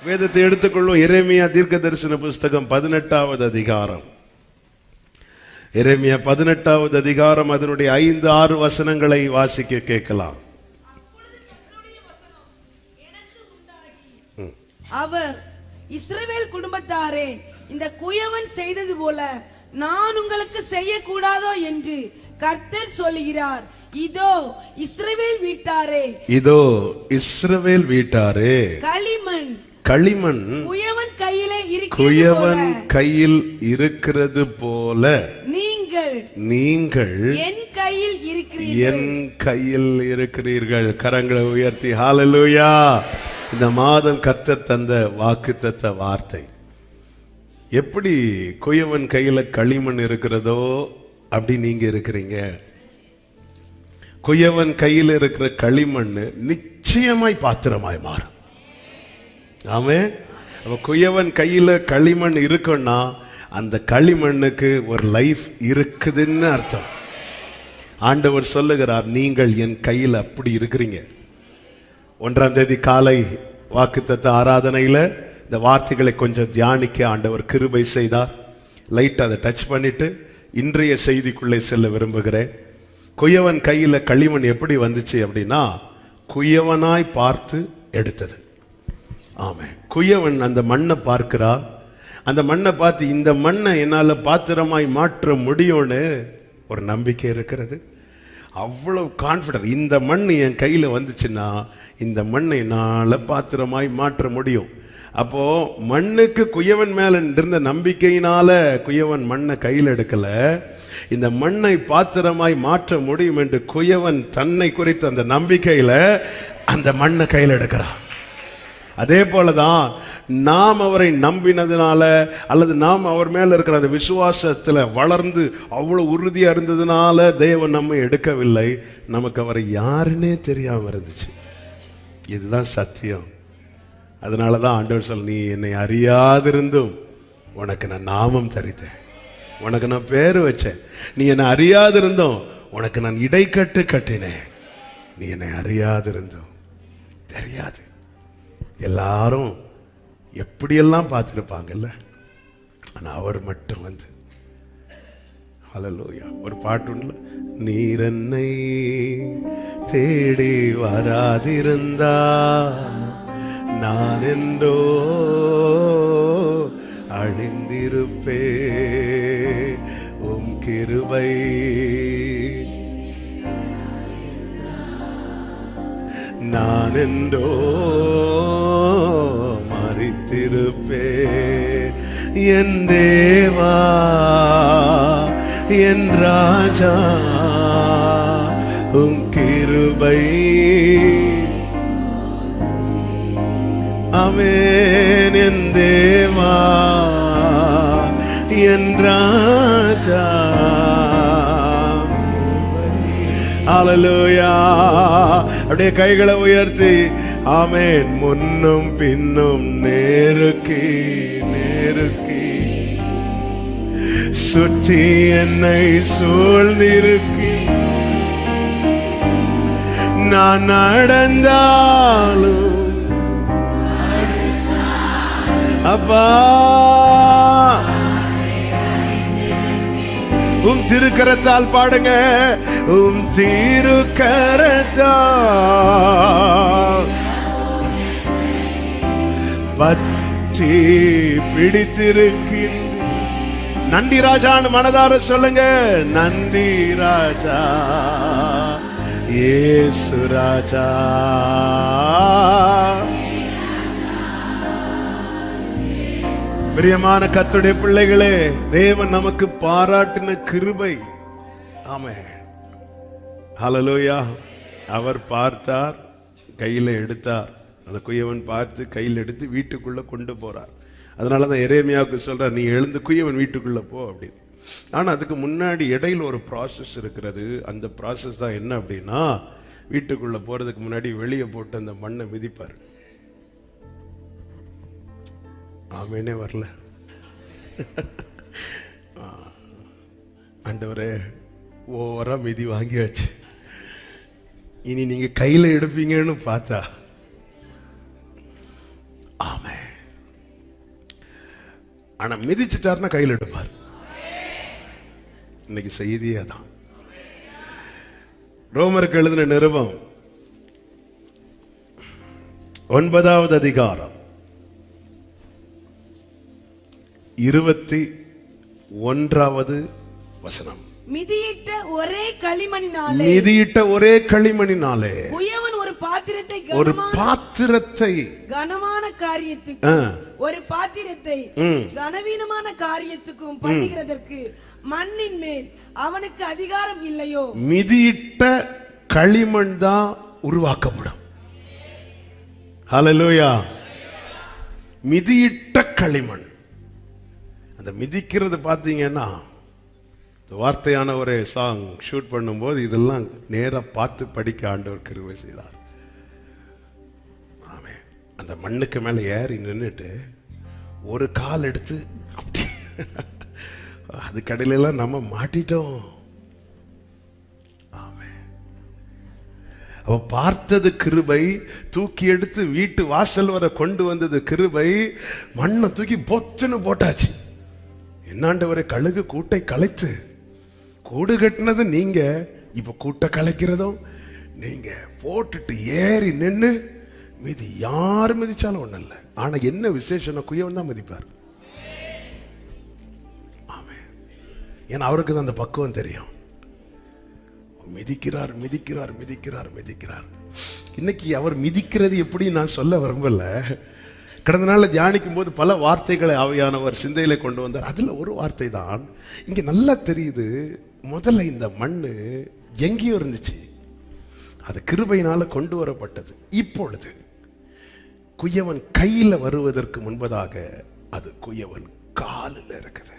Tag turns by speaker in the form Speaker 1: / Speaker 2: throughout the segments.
Speaker 1: வேதத்தை எடுத்துக்கொள்ளும். எரேமியா தீர்க்க தரிசன புஸ்தகம் 18வது அதிகாரம். எரேமியா 18வது அதிகாரம், அதனுடைய 5-6 வசனங்களை வாசிக்க கேட்கலாம்.
Speaker 2: அவர், இஸ்ரவேல் குடும்பத்தாரே, இந்த குயவன் செய்தது போல நான் உங்களுக்கு செய்யக்கூடாதோ என்று கர்த்தர் சொல்லுகிறார். இதோ இஸ்ரவேல் வீட்டாரே,
Speaker 1: இதோ இஸ்ரவேல் வீட்டாரே, களிமண்
Speaker 2: குயவன்
Speaker 1: கையில் இருக்கிறது போல நீங்கள்
Speaker 2: என்
Speaker 1: கையில் இருக்கிறீர்கள். கரங்களை உயர்த்தி ஹல்லேலூயா. இந்த மாதம் கர்த்தர் தந்த வாக்குத்தத்த வார்த்தை. எப்படி குயவன் கையில களிமண் இருக்கிறதோ அப்படி நீங்க இருக்கிறீங்க. குயவன் கையில் இருக்கிற களிமண் நிச்சயமாய் பாத்திரமாய் மாறும். ஆமென். குயவன் கையில களிமண் இருக்குன்னா அந்த களிமண்ணுக்கு ஒரு லைஃப் இருக்குதுன்னு அர்த்தம். ஆண்டவர் சொல்லுகிறார், நீங்கள் என் கையில் அப்படி இருக்கிறீங்க. 1ஆம் தேதி காலை வாக்குத்தத்த ஆராதனையில் இந்த வார்த்தைகளை கொஞ்சம் தியானிக்க ஆண்டவர் கிருபை செய்தார். லைட் அதை டச் பண்ணிட்டு இன்றைய செய்திக்குள்ளே செல்ல விரும்புகிறேன். குயவன் கையில் களிமண் எப்படி வந்துச்சு அப்படின்னா, குயவனாய் பார்த்து எடுத்தது. ஆமாம், குயவன் அந்த மண்ணை பார்க்கிறார். அந்த மண்ணை பார்த்து இந்த மண்ணை என்னால் பாத்திரமாய் மாற்ற முடியும்னு ஒரு நம்பிக்கை இருக்கிறது. அவ்வளவு கான்ஃபிடன்ட். இந்த மண் என் கையில் வந்துச்சுன்னா இந்த மண்ணை என்னால் பாத்திரமாய் மாற்ற முடியும். அப்போ மண்ணுக்கு குயவன் மேல இருந்த நம்பிக்கையினால குயவன் மண்ணை கையில் எடுக்கல, இந்த மண்ணை பாத்திரமாய் மாற்ற முடியும் என்று குயவன் தன்னை குறித்த அந்த நம்பிக்கையில அந்த மண்ணை கையில் எடுக்கிறான். அதே போலதான் நாம் அவரை நம்பினதுனால அல்லது நாம் அவர் மேல இருக்கிற அந்த விசுவாசத்துல வளர்ந்து அவ்வளவு உறுதியா இருந்ததுனால தேவன் நம்மை எடுக்கவில்லை. நமக்கு அவரை யாருன்னே தெரியாம இருந்துச்சு. இதுதான் சத்தியம். அதனாலதான் ஆண்டவர் சொல்ல, நீ என்னை அறியாதிருந்தும் உனக்கு நான் நாமம் தரித்தேன், உனக்கு நான் பேரு வச்சேன். நீ என்னை அறியாதிருந்தோம் உனக்கு நான் இடைக்கட்டு கட்டினேன். நீ என்னை அறியாதிருந்தோம். தெரியாது, எல்லாரும் எப்படியெல்லாம் பார்த்திருப்பாங்கல்ல, ஆனா அவர் மட்டும் வந்து ஹல்லேலூயா. ஒரு பாட்டு உண்டுல, நீர் என்னை தேடி வராதிருந்தா நான் என்றோ அழிந்திருப்பே, உம் கிருபை நான் என்றோ மரித்திருப்பே. என் தேவா என் ராஜா உம் கிருபை. ஆமென். என் தேவா என் ராஜா. ஹல்லேலூயா. அப்படியே கைகளை உயர்த்தி ஆமென். முன்னும் பின்னும் நேருக்கு நேருக்கு சுற்றி என்னை சூழ்ந்திருக்கு. நான் நடந்தாலும் அப்பா உம் திருக்கரத்தால் பாடுங்க. உம் திருக்கரத்தால் பற்றி பிடித்திருக்கின்ற. நன்றி ராஜான்னு மனதார சொல்லுங்க. நன்றி ராஜா இயேசு ராஜா. பிரியமான கர்த்தருடைய பிள்ளைகளே, தேவன் நமக்கு பாராட்டின கிருபை. ஆமென். ஹல்லேலூயா. அவர் பார்த்தார், கையில் எடுத்தார். அந்த குயவன் பார்த்து கையில் எடுத்து வீட்டுக்குள்ள கொண்டு போறார். அதனாலதான் எரேமியாவுக்கு சொல்றார், நீ எழுந்து குயவன் வீட்டுக்குள்ள போ அப்படின்னு. ஆனா அதுக்கு முன்னாடி இடையில ஒரு ப்ராசஸ் இருக்கிறது. அந்த ப்ராசஸ் தான் என்ன அப்படின்னா, வீட்டுக்குள்ள போறதுக்கு முன்னாடி வெளியே போட்டு அந்த மண்ணை மிதிப்பார். ஆமேனே வரல. ஆண்டவரே, ஓவரா மிதி வாங்கியாச்சு, இனி நீங்க கையில எடுப்பீங்கன்னு பார்த்தா. ஆமென். ஆனா மிதிச்சிட்டாருன்னா கையில் எடுப்பார். இன்னைக்கு செய்தியே தான். ரோமருக்கு எழுதின நிருபம் 9வது அதிகாரம் 21வது வசனம்.
Speaker 2: மிதியிட்ட ஒரே களிமணினாலே குயவன் ஒரு பாத்திரத்தை கனமான காரியத்துக்கு ஒரு பாத்திரத்தை கனவீனமான காரியத்துக்கும் பண்ணுகிறதற்கு மண்ணின் மேல் அவனுக்கு அதிகாரம் இல்லையோ?
Speaker 1: மிதியிட்ட களிமண் தான் உருவாக்கப்படும். ஹல்லேலூயா. மிதியிட்ட களிமண். அந்த மிதிக்கிறது பார்த்தீங்கன்னா, வார்த்தையான ஒரு சாங் ஷூட் பண்ணும்போது இதெல்லாம் நேரா பார்த்து படிக்க ஆண்டவர் கிருபை செய்தார். ஆமென். அந்த மண்ணுக்கு மேல ஏறி நின்றுட்டு ஒரு கால் எடுத்து அப்படி அது கடையிலெல்லாம் நம்ம மாட்டிட்டோம். ஆமென். அவ பார்த்தது கிருபை, தூக்கி எடுத்து வீட்டு வாசல் வரை கொண்டு வந்தது கிருபை. மண்ணை தூக்கி பொத்துன்னு போட்டாச்சு. என்னாண்டவரை கழுகு கூட்டை கலைத்து கூடு கட்டினது நீங்க, இப்ப கூட்டை கலைக்கிறதும் நீங்க. போட்டுட்டு ஏறி நின்று மிதி. யாரு மிதிச்சாலும் ஒண்ணு இல்லை. ஆனா என்ன விசேஷம், குயவன் தான் மிதிப்பார். ஆமென். ஏன்னா அவருக்கு தான் அந்த பக்குவம் தெரியும். மிதிக்கிறார் மிதிக்கிறார் மிதிக்கிறார் மிதிக்கிறார். இன்னைக்கு அவர் மிதிக்கிறது எப்படி நான் சொல்ல விரும்பல. கடந்த நாள் தியானிக்கும் போது பல வார்த்தைகளை ஆவியானவர் சிந்தையில கொண்டு வந்தார். அதுல ஒரு வார்த்தை தான் இங்க நல்லா தெரியுது. முதல்ல இந்த மண்ணு எங்கேயோ இருந்துச்சு, அது கிருபையினால கொண்டு வரப்பட்டது. இப்பொழுது குயவன் கையில வருவதற்கு முன்பதாக அது குயவன் காலில் இருக்குது.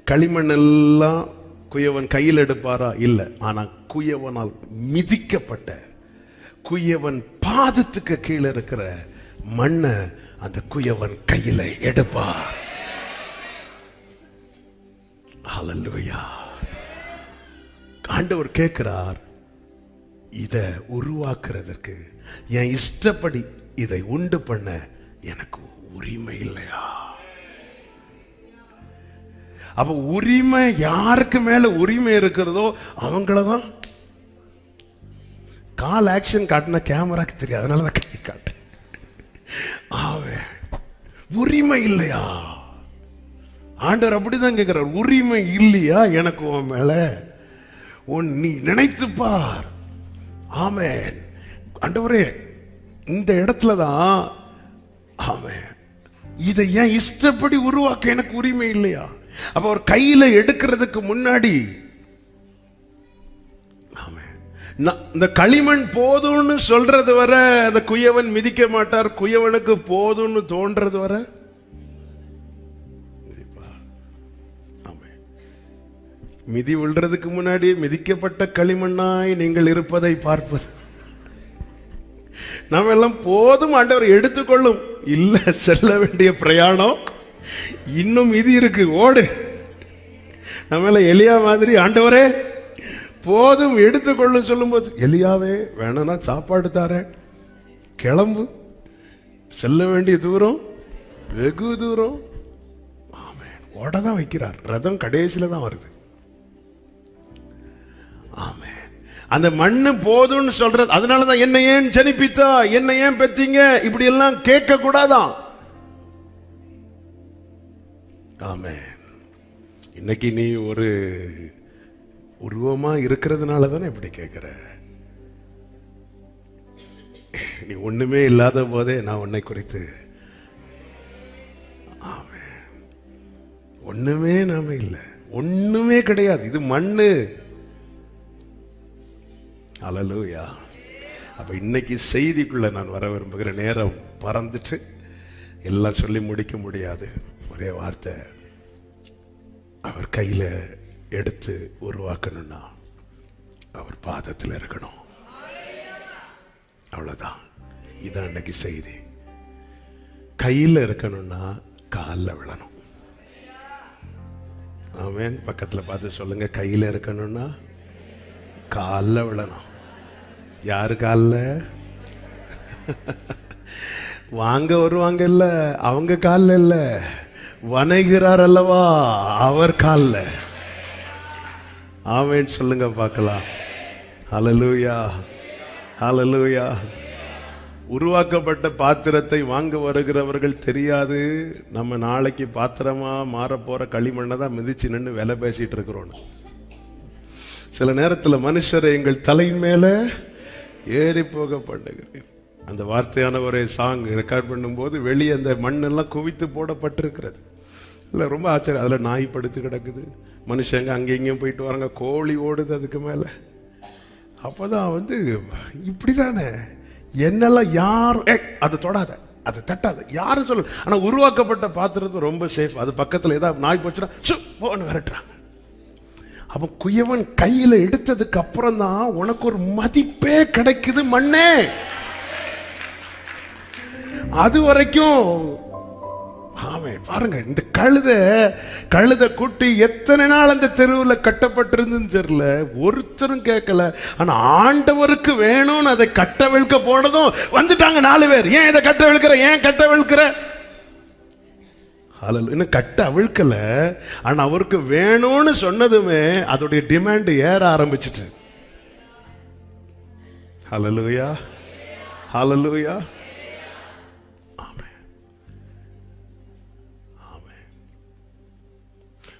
Speaker 1: களிமண் எல்லாம் குயவன் கையில் எடுப்பாரா? இல்லை. ஆனா குயவனால் மிதிக்கப்பட்ட குயவன் பாதத்துக்கு கீழே இருக்கிற மண்ணை அந்த குயவன் கையில எடுப்பார். ஹல்லேலூயா. ஆண்டவர் கேட்கிறார், இத உருவாக்குறதற்கு என் இஷ்டப்படி இதை உண்டு பண்ண எனக்கு உரிமை இல்லையா? அப்ப உரிமை யாருக்கு மேல உரிமை இருக்கிறதோ அவங்களதான். கால் ஆக்ஷன் காட்டினா கேமராக்கு தெரியாது, அதனாலதான் கை காட்டு. உரிமை இல்லையா? ஆண்டவர் அப்படிதான் கேட்கிறார். உரிமை இல்லையா எனக்கு உன் மேல? நீ நினைத்து பார். ஆமென். ஆண்டவரே, இந்த இடத்துலதான் ஆமென், இதை ஏன் இஷ்டப்படி உருவாக்க எனக்கு உரிமை இல்லையா? அப்ப அவர் கையில எடுக்கிறதுக்கு முன்னாடி இந்த களிமண் போதும்னு சொல்றது வர அந்த குயவன் மிதிக்க மாட்டார். குயவனுக்கு போதும்னு தோன்றது வர மிதி விழுறதுக்கு முன்னாடி மிதிக்கப்பட்ட களிமண்ணாய் நீங்கள் இருப்பதை பார்ப்பது. நம்ம எல்லாம் போதும் ஆண்டவர் எடுத்துக்கொள்ளும். இல்ல, செல்ல வேண்டிய பிரயாணம் இன்னும் மிதி இருக்கு, ஓடு. நம்ம எலியா மாதிரி ஆண்டவரே போதும் எடுத்துக்கொள்ளும் சொல்லும் போது, எலியாவே வேணும்னா சாப்பாடு தார, கிளம்பு, செல்ல வேண்டிய தூரம் வெகு தூரம். ஆமென். ஓடதான் வைக்கிறார். ரதம் கடைசியில தான் வருது. ஆமென். அந்த மண்ணு போதும்னு சொல்றது. அதனாலதான் என்ன ஏன் ஜனிப்பித்தா, என்ன ஏன் பெத்தீங்க, இப்படி எல்லாம் கேட்க கூடாதான். ஆமென். இன்னைக்கு நீ ஒரு உருவமா இருக்கிறதுனால தானே இப்படி கேட்கிற. நீ ஒண்ணுமே இல்லாத போதே நான் உன்னை குறித்து ஒண்ணுமே நாம இல்லை, ஒண்ணுமே கிடையாது. இது மண்ணு. அல்லேலூயா. அப்ப இன்னைக்கு செய்திக்குள்ள நான் வர விரும்புகிற நேரம் பறந்துட்டு எல்லாம் சொல்லி முடிக்க முடியாது. ஒரே வார்த்தை, அவர் கையில எடுத்து உருவாக்கணும்னா அவர் பாதத்தில் இருக்கணும். அவ்வளவுதான். இதான் இன்னைக்கு செய்தி. கையில் இருக்கணும்னா காலில் விழணும். ஆமென். பக்கத்துல பார்த்து சொல்லுங்க, கையில் இருக்கணும்னா காலில் விழணும். யாரு காலில்? வாங்க வருவாங்க இல்ல, அவங்க காலில் இல்ல, வணைகிறார் அல்லவா அவர் காலில். ஆமென் சொல்லுங்க பார்க்கலாம். ஹல்லேலூயா, ஹல்லேலூயா. உருவாக்கப்பட்ட பாத்திரத்தை வாங்க வருகிறவர்கள் தெரியாது நம்ம நாளைக்கு பாத்திரமா மாற போற களிமண்ணை தான் மிதிச்சு நின்று விலை பேசிட்டு இருக்கிறோம். சில நேரத்தில் மனுஷரை எங்கள் தலை மேல ஏறி போக பண்ணுகிறேன். அந்த வார்த்தையான ஒரு சாங் ரெக்கார்ட் பண்ணும்போது வெளியே அந்த மண்ணெல்லாம் குவித்து போடப்பட்டிருக்கிறது. இல்லை ரொம்ப ஆச்சரியம். அதில் நாய் படுத்து கிடக்குது, மனுஷங்க அங்கே இங்கேயும் போயிட்டு வராங்க, கோழி ஓடுது அதுக்கு மேலே. அப்போதான் இப்படி தானே என்னெல்லாம் யார் அதை தொடாத, அதை தட்டாத, யாரும் சொல்ல. ஆனால் உருவாக்கப்பட்ட பாத்திரத்தை ரொம்ப சேஃப். அது பக்கத்தில் ஏதாவது நாய் போச்சுன்னா போன்னு விரட்டுறாங்க. அப்போ குயவன் கையில் எடுத்ததுக்கு அப்புறம் தான் உனக்கு ஒரு மதிப்பே கிடைக்குது மண்ணே. அது வரைக்கும் பாருங்க, இந்த கழுத குட்டி எத்தனை நாள் அந்த தெருவில் கட்டப்பட்டிருந்துன்னு தெரியல, ஒருத்தரும் கேட்கல. ஆனா ஆண்டவருக்கு வேணும்னு அதை கட்டவிழ்க்க போனதும் வந்துட்டாங்க 4 பேர். ஏன் இதை கட்டவிழ்க்கிற, ஏன் கட்டவிழ்க்கிற? இன்னும் கட்ட அவிழ்க்கல, ஆனா அவருக்கு வேணும்னு சொன்னதுமே அதோடைய டிமாண்ட் ஏற ஆரம்பிச்சிட்டு. ஹல்லேலூயா, ஹல்லேலூயா.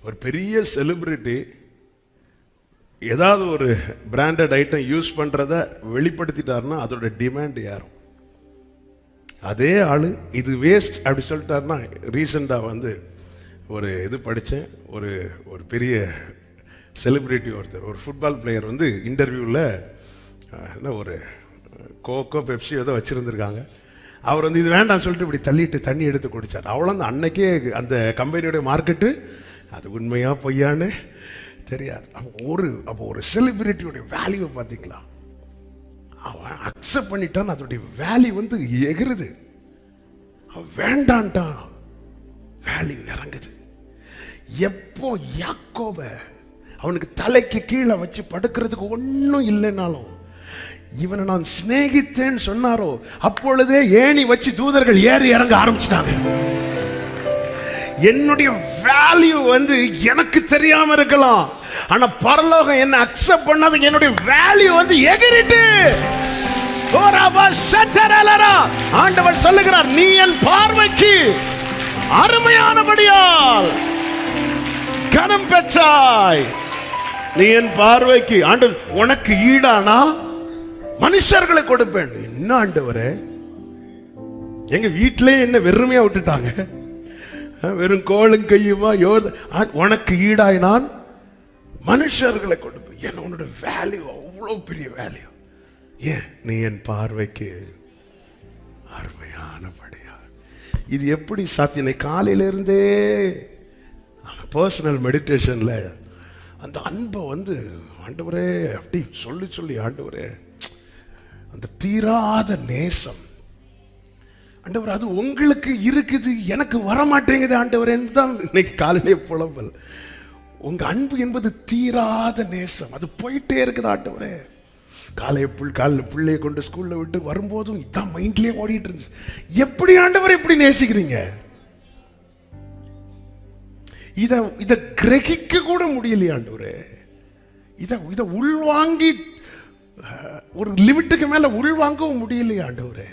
Speaker 1: ஒரு பெரிய செலிபிரிட்டி ஏதாவது ஒரு பிராண்டட் ஐட்டம் யூஸ் பண்றத வெளிப்படுத்திட்டாருன்னா அதோட டிமாண்ட் ஏறும். அதே ஆளு இது வேஸ்ட் அப்படி சொல்லிட்டாருன்னா, ரீசெண்டாக ஒரு இது படித்தேன். ஒரு பெரிய செலிபிரிட்டி ஒருத்தர், ஒரு ஃபுட்பால் பிளேயர் இன்டர்வியூவில் ஒரு கோகோ பெப்சி ஏதோ வச்சுருந்துருக்காங்க. அவர் இது வேண்டாம் சொல்லிட்டு இப்படி தள்ளிட்டு தண்ணி எடுத்து குடித்தார். அவ்வளோ அன்னைக்கே அந்த கம்பெனியோடைய மார்க்கெட்டு அது உண்மையா பொய்யான்னு தெரியாது. அப்போ ஒரு செலிபிரிட்டியோடைய வேல்யூ பார்த்தீங்களா, அவன் அக்செப்ட் பண்ணிட்டான், அதோடைய வேல்யூ எகிருது. வேண்டான்ட்டான், வேல்யூ இறங்குது. எப்போ யாக்கோப அவனுக்கு தலைக்கு கீழே வச்சு படுக்கிறதுக்கு ஒன்றும் இல்லைனாலும் இவனை நான் சிநேகித்தேன்னு சொன்னாரோ அப்பொழுதே ஏணி வச்சு தூதர்கள் ஏறி இறங்க ஆரம்பிச்சிட்டாங்க. என்னுடைய வேல்யூ எனக்கு தெரியாம இருக்கலாம், ஆனா பரலோகம் என்ன அக்செப்ட் பண்ணாது. என்னுடைய வேல்யூ எகிரிட்டு. ஆண்டவர் சொல்லுகிறார், நீ என் பார்வைக்கு அருமையானபடியால் கனம் பெற்றாய். நீ என் பார்வைக்கு, ஆண்டவர் உனக்கு ஈடானா மனுஷர்களை கொடுப்பேன். என்ன ஆண்டவரே, எங்க வீட்டிலே என்ன வெறுமையா விட்டுட்டாங்க, வெறும் கோளும் கையுமா. உனக்கு ஈடாய் நான் மனுஷர்களை கொடுப்பேன். ஏன்னா உன்னோட வேல்யூ அவ்வளோ பெரிய வேல்யூ. ஏன், நீ என் பார்வைக்கு அருமையானபடியா. இது எப்படி சாத்தியம்? காலையிலிருந்தே பர்சனல் மெடிடேஷன்ல அந்த அன்பை ஆண்டவரே அப்படி சொல்லி சொல்லி, ஆண்டவரே அந்த தீராத நேசம், ஆண்டவர் அது உங்களுக்கு இருக்குது, எனக்கு வரமாட்டேங்குது ஆண்டவர் தான் இன்னைக்கு காலையிலே புலம்பல். உங்க அன்பு என்பது தீராத நேசம், அது போயிட்டே இருக்குது ஆண்டவரே. காலையில் பிள்ளையை கொண்டு ஸ்கூல்ல விட்டு வரும்போதும் இதான் மைண்ட்லயே ஓடிட்டு இருந்துச்சு. எப்படி ஆண்டவர் எப்படி நேசிக்கிறீங்க? இத கிரகிக்க கூட முடியலையே ஆண்டவரே. இத உள்வாங்கி ஒரு லிமிட்டுக்கு மேல உள்வாங்கவும் முடியலையே ஆண்டவரே.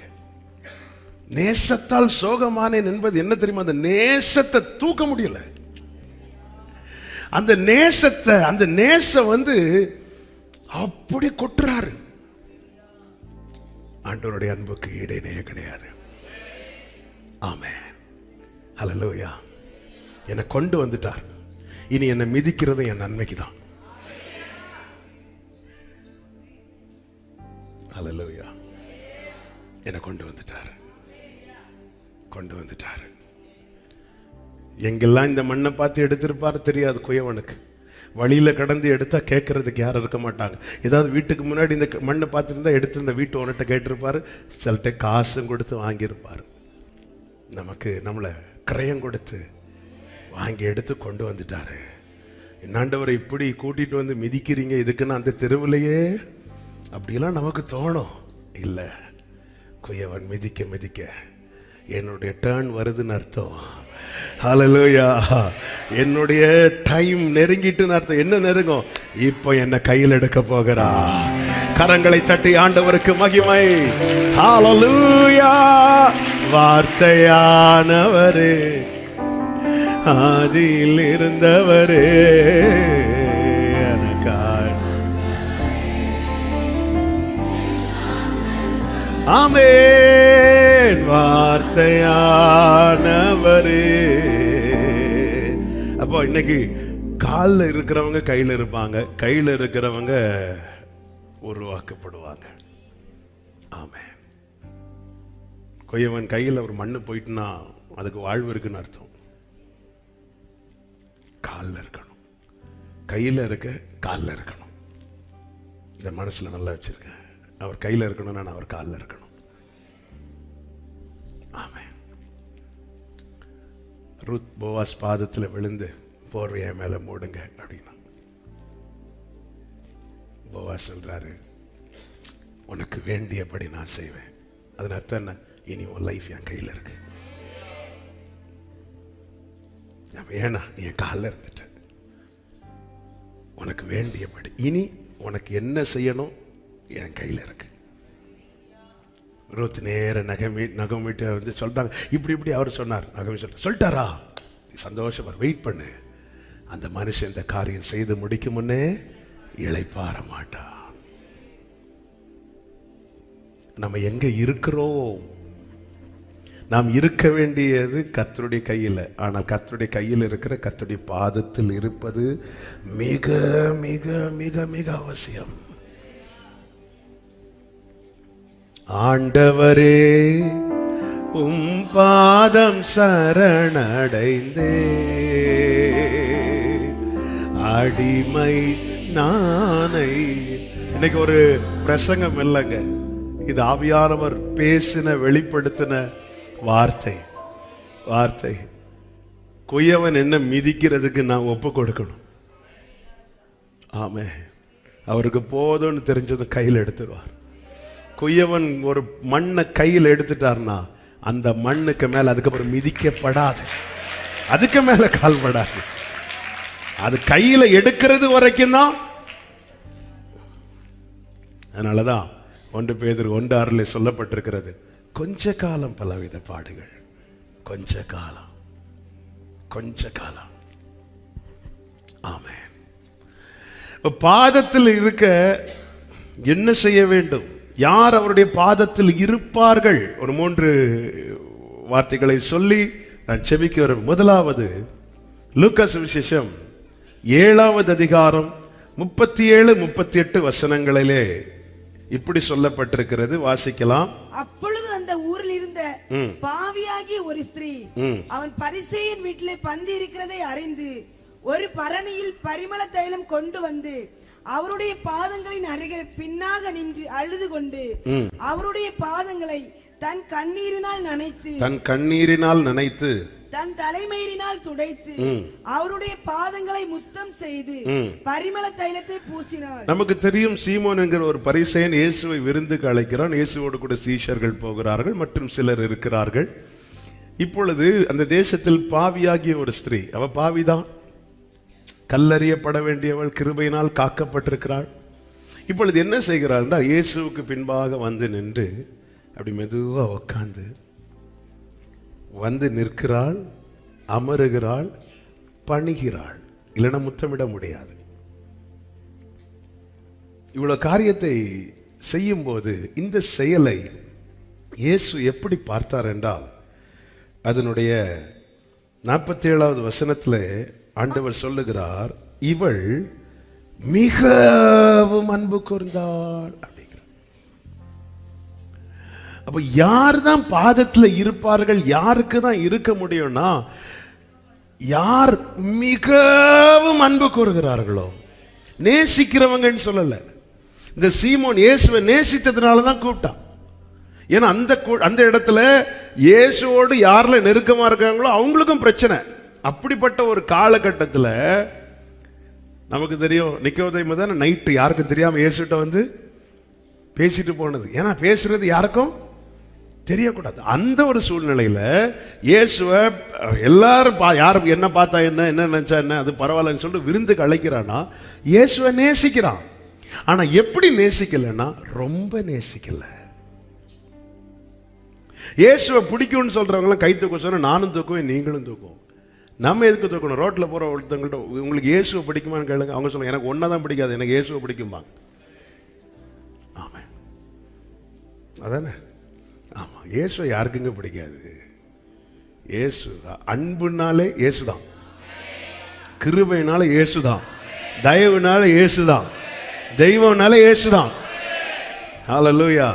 Speaker 1: நேசத்தால் சோகமானேன் என்பது என்ன தெரியுமா? அந்த நேசத்தை தூக்க முடியல. அந்த நேசத்தை, அந்த நேசம் அப்படி கொட்டுறாரு. ஆண்டவருடைய அன்புக்கு ஈடே கிடையாது. ஆமென், ஹல்லேலூயா. என்னை கொண்டு வந்துட்டார், இனி என்னை மிதிக்கிறது என் நன்மைக்கு தான். ஹல்லேலூயா. என்னை கொண்டு வந்துட்டார். எங்கெல்லாம் இந்த மண்ணை பார்த்து எடுத்திருப்பாரு தெரியாது குயவனுக்கு. வழியில கடந்து எடுத்தா கேட்கறதுக்கு யாரும் இருக்க மாட்டாங்க. ஏதாவது வீட்டுக்கு முன்னாடி இந்த மண்ணை பார்த்துருந்தா எடுத்து இந்த வீட்டு ஓனர்கிட்ட கேட்டிருப்பாரு, சிலட்ட காசும் கொடுத்து வாங்கியிருப்பாரு. நம்மளை கிரயம் கொடுத்து வாங்கி எடுத்து கொண்டு வந்துட்டாரு. என்னாண்டவரை இப்படி கூட்டிட்டு மிதிக்கிறீங்க, இதுக்குன்னு அந்த தெருவிலையே அப்படிலாம் நமக்கு தோணும். இல்லை, குயவன் மிதிக்க மிதிக்க என்னுடைய டர்ன் வருதுன்னு அர்த்தம். ஹல்லேலூயா. என்னுடைய டைம் நெருங்கிட்டுன்னு அர்த்தம். என்ன நெருங்கும்? இப்போ என்ன கையில் எடுக்க போகிறா. கரங்களை தட்டி ஆண்டவருக்கு மகிமை. ஹல்லேலூயா. வார்த்தையானவரே, ஆதியில் இருந்தவரே, எனக்காய். ஆமென். வார்த்தையானவரே. அப்போ இன்னைக்கு காலில் இருக்கிறவங்க கையில் இருப்பாங்க, கையில் இருக்கிறவங்க உருவாக்கப்படுவாங்க. ஆமென். கொய்யவன் கையில் ஒரு மண்ணு போயிட்டுனா அதுக்கு வாழ்வு இருக்குன்னு அர்த்தம். காலில் இருக்கணும், கையில் இருக்க காலில் இருக்கணும். இந்த மனசுல நல்லா வச்சிருக்கேன். அவர் கையில் இருக்கணும், நான் அவர் காலில் இருக்கணும். ஆமென். ரூத் போவாஸ் பாதத்தில் விழுந்து போர்வைய மேல மூடுங்க அப்படின்னா போவாஸ் சொல்றாரு, உனக்கு வேண்டியபடி நான் செய்வேன். அதன் அர்த்தம் என்ன? இனி உன் லைஃப் என் கையில் இருக்கு. ஏன்னா நீ என் காலில் இருந்துட்ட. உனக்கு வேண்டியபடி இனி உனக்கு என்ன செய்யணும் என் கையில் இருக்கு. ரூத் நேர நகம் வீட்டு வந்து சொல்றாங்க, இப்படி இப்படி அவர் சொன்னார். நகம் சொல்லிட்டாரா? நீ சந்தோஷமா வெயிட் பண்ணு. அந்த மனுஷன் இந்த காரியம் செய்து முடிக்கும் முன்னே இளைப்பாற மாட்டான். நம்ம எங்க இருக்கிறோம்? நாம் இருக்க வேண்டியது கர்த்தருடைய கையில். ஆனால் கர்த்தருடைய கையில் இருக்கிற கர்த்தருடைய பாதத்தில் இருப்பது மிக மிக மிக மிக அவசியம். ஆண்டவரே, உம் பாதம் சரணடைந்தே, அடிமை நானை. இன்னைக்கு ஒரு பிரசங்கம் இல்லைங்க, இது ஆவியானவர் பேசின வெளிப்படுத்தின வார்த்தை. வார்த்தை. குயவன் என்ன மிதிக்கிறதுக்கு நான் ஒப்பு கொடுக்கணும். ஆமே. அவருக்கு போதும்னு தெரிஞ்சதும் கையில் எடுத்துருவார். குயவன் ஒரு மண்ணை கையில் எடுத்துட்டார்னா அந்த மண்ணுக்கு மேல அதுக்கப்புறம் மிதிக்கப்படாது, அதுக்கு மேல கால் படாது. அது கையில எடுக்கிறது வரைக்கும் தான். அதனாலதான் 1 பேதுரு 1:6 சொல்லப்பட்டிருக்கிறது, கொஞ்ச காலம் பலவித பாடுகள், கொஞ்ச காலம் கொஞ்ச காலம். ஆமென். பாதத்தில் இருக்க என்ன செய்ய வேண்டும்? யார் அவருடைய பாதத்தில் இருப்பார்கள்? ஒரு 3 வார்த்தைகளை சொல்லி நான் செபிக்க வரும். முதலாவது, லூக்கா சுவிசேஷம் 7வது அதிகாரம் 37-38 வசனங்களிலே இப்படி சொல்லப்பட்டிருக்கிறது. வாசிக்கலாம்.
Speaker 2: அப்பொழுது அந்த ஊரில் இருந்த பாவியாகிய ஒரு ஸ்திரீ அவன் பரிசேயன் வீட்டிலே பந்தி இருக்கிறதை அறிந்து ஒரு பரணியில் பரிமள தைலம் கொண்டு வந்து அவருடைய பாதங்களின் அருகே பின்னாக நின்று அழுது கொண்டு அவருடைய பாதங்களை தன் கண்ணீரினால் நனைத்து தன் தலைமயிரினால் துடைத்து அவருடைய பாதங்களை முத்தம் செய்து பரிமள தைலத்தை பூசினார்.
Speaker 1: நமக்கு தெரியும், சீமோன் என்கிற ஒரு பரிசேயன் இயேசுவை விருந்துக்கு அழைக்கிறான். இயேசுவோடு கூட சீஷர்கள் போகிறார்கள், மற்றும் சிலர் இருக்கிறார்கள். இப்பொழுது அந்த தேசத்தில் பாவியாகிய ஒரு ஸ்திரீ, அவ பாவிதான், கல்லறியப்பட வேண்டியவள், கிருபையினால் காக்கப்பட்டிருக்கிறாள். இப்பொழுது என்ன செய்கிறாள் என்றால், இயேசுவுக்கு பின்பாக வந்து நின்று அப்படி மெதுவா உட்கார்ந்து வந்து நிற்கிறாள், அமருகிறாள், பணிகிறாள். இல்லைன்னா முத்தமிட முடியாது. இவ்வளவு காரியத்தை செய்யும் போது இந்த செயலை இயேசு எப்படி பார்த்தார் என்றால், அதனுடைய 47வது வசனத்தில் ஆண்டவர் சொல்லுகிறார், இவள் மிகவும் அன்பு கூர்ந்தாள் அப்படிங்கிற. அப்ப யார் தான் பாதத்தில் இருப்பார்கள்? யாருக்கு தான் இருக்க முடியும்னா, யார் மிகவும் அன்பு கூறுகிறார்களோ, நேசிக்கிறவங்கன்னு சொல்லல. இந்த சீமோன் இயேசுவை நேசித்ததுனால தான் கூப்பிட்டான். ஏன்னா அந்த இடத்துல இயேசுவோடு யார்ல நெருக்கமா இருக்காங்களோ அவங்களுக்கும் பிரச்சனை. அப்படிப்பட்ட ஒரு காலகட்டத்தில் நமக்கு தெரியும், நிக்கோதேமு தானே நைட்டு யாருக்கும் தெரியாம இயேசுட்ட வந்து பேசிட்டு போனது. ஏன்னா பேசுறது யாருக்கும் தெரியக்கூடாது. அந்த ஒரு சூழ்நிலையில இயேசுவை எல்லாரும் யாரும் என்ன பார்த்தா என்ன நினைச்சா என்ன அது பரவாயில்லன்னு சொல்லிட்டு விருந்துக்கு அழைக்கிறான்னா இயேசுவை நேசிக்கிறான். ஆனா எப்படி நேசிக்கலன்னா ரொம்ப நேசிக்கல. இயேசுவை பிடிக்கும்னு சொல்றவங்களாம் கை தூக்க சொன்னா நானும் தூக்குவேன், நீங்களும் தூக்குவோம். நம்ம எதுக்கு தூக்கணும்? ரோட்ல போற ஒருத்தவங்கள்ட்ட உங்களுக்கு இயேசுவை பிடிக்குமான்னு கேளுங்க, அவங்க சொல்லுவாங்க எனக்கு ஒன்னதான் பிடிக்காது, எனக்கு இயேசுவை பிடிக்கும்பாங்க. ஆமா அதானே? ஆமா, இயேசுவை யாருக்குங்க பிடிக்காது? இயேசு அன்புனாலே இயேசுதான், கிருபைனால இயேசுதான், தயவுனால இயேசுதான், தெய்வம்னால இயேசுதான். ஹல்லேலூயா,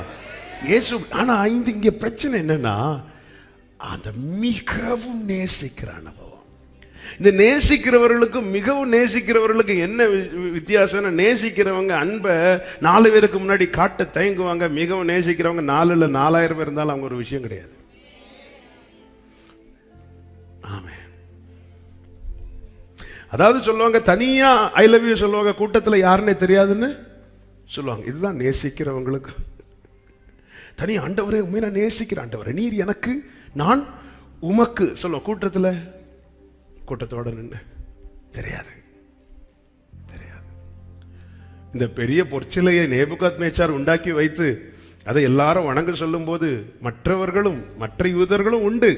Speaker 1: இயேசு. ஆனா இங்க பிரச்சனை என்னன்னா அந்த மிகவும் நேசிக்கிற அனுபவம். இந்த நேசிக்கிறவர்களுக்கும் மிகவும் நேசிக்கிறவர்களுக்கும் என்ன வித்தியாசம்னா, நேசிக்கிறவங்க அன்பை 4 பேருக்கு முன்னாடி காட்ட தயங்குவாங்க. மிகவும் நேசிக்கிறவங்க 4 இல்ல 4000 பேர் இருந்தாலும் அவங்க ஒரு விஷயம் கிடையாது. ஆமென். அதாவது சொல்லுவாங்க, தனியா ஐ லவ் யூ சொல்லுவாங்க, கூட்டத்தில் யாருன்னே தெரியாதுன்னு சொல்லுவாங்க. இதுதான் நேசிக்கிறவங்களுக்கு. தனி ஆண்டவரே உண்மையை நான் நேசிக்கிற ஆண்டவரே, நீர் எனக்கு நான் உமக்கு சொல்லுவோம். கூட்டத்தோட நின்று தெரியாது. இந்த பெரிய பொற்சிலையை நேபுகாத்நேச்சார் உண்டாக்கி வைத்து அதை எல்லாரும் வணங்க சொல்லும் போது மற்றவர்களும் மற்ற யூதர்களும் உண்டு.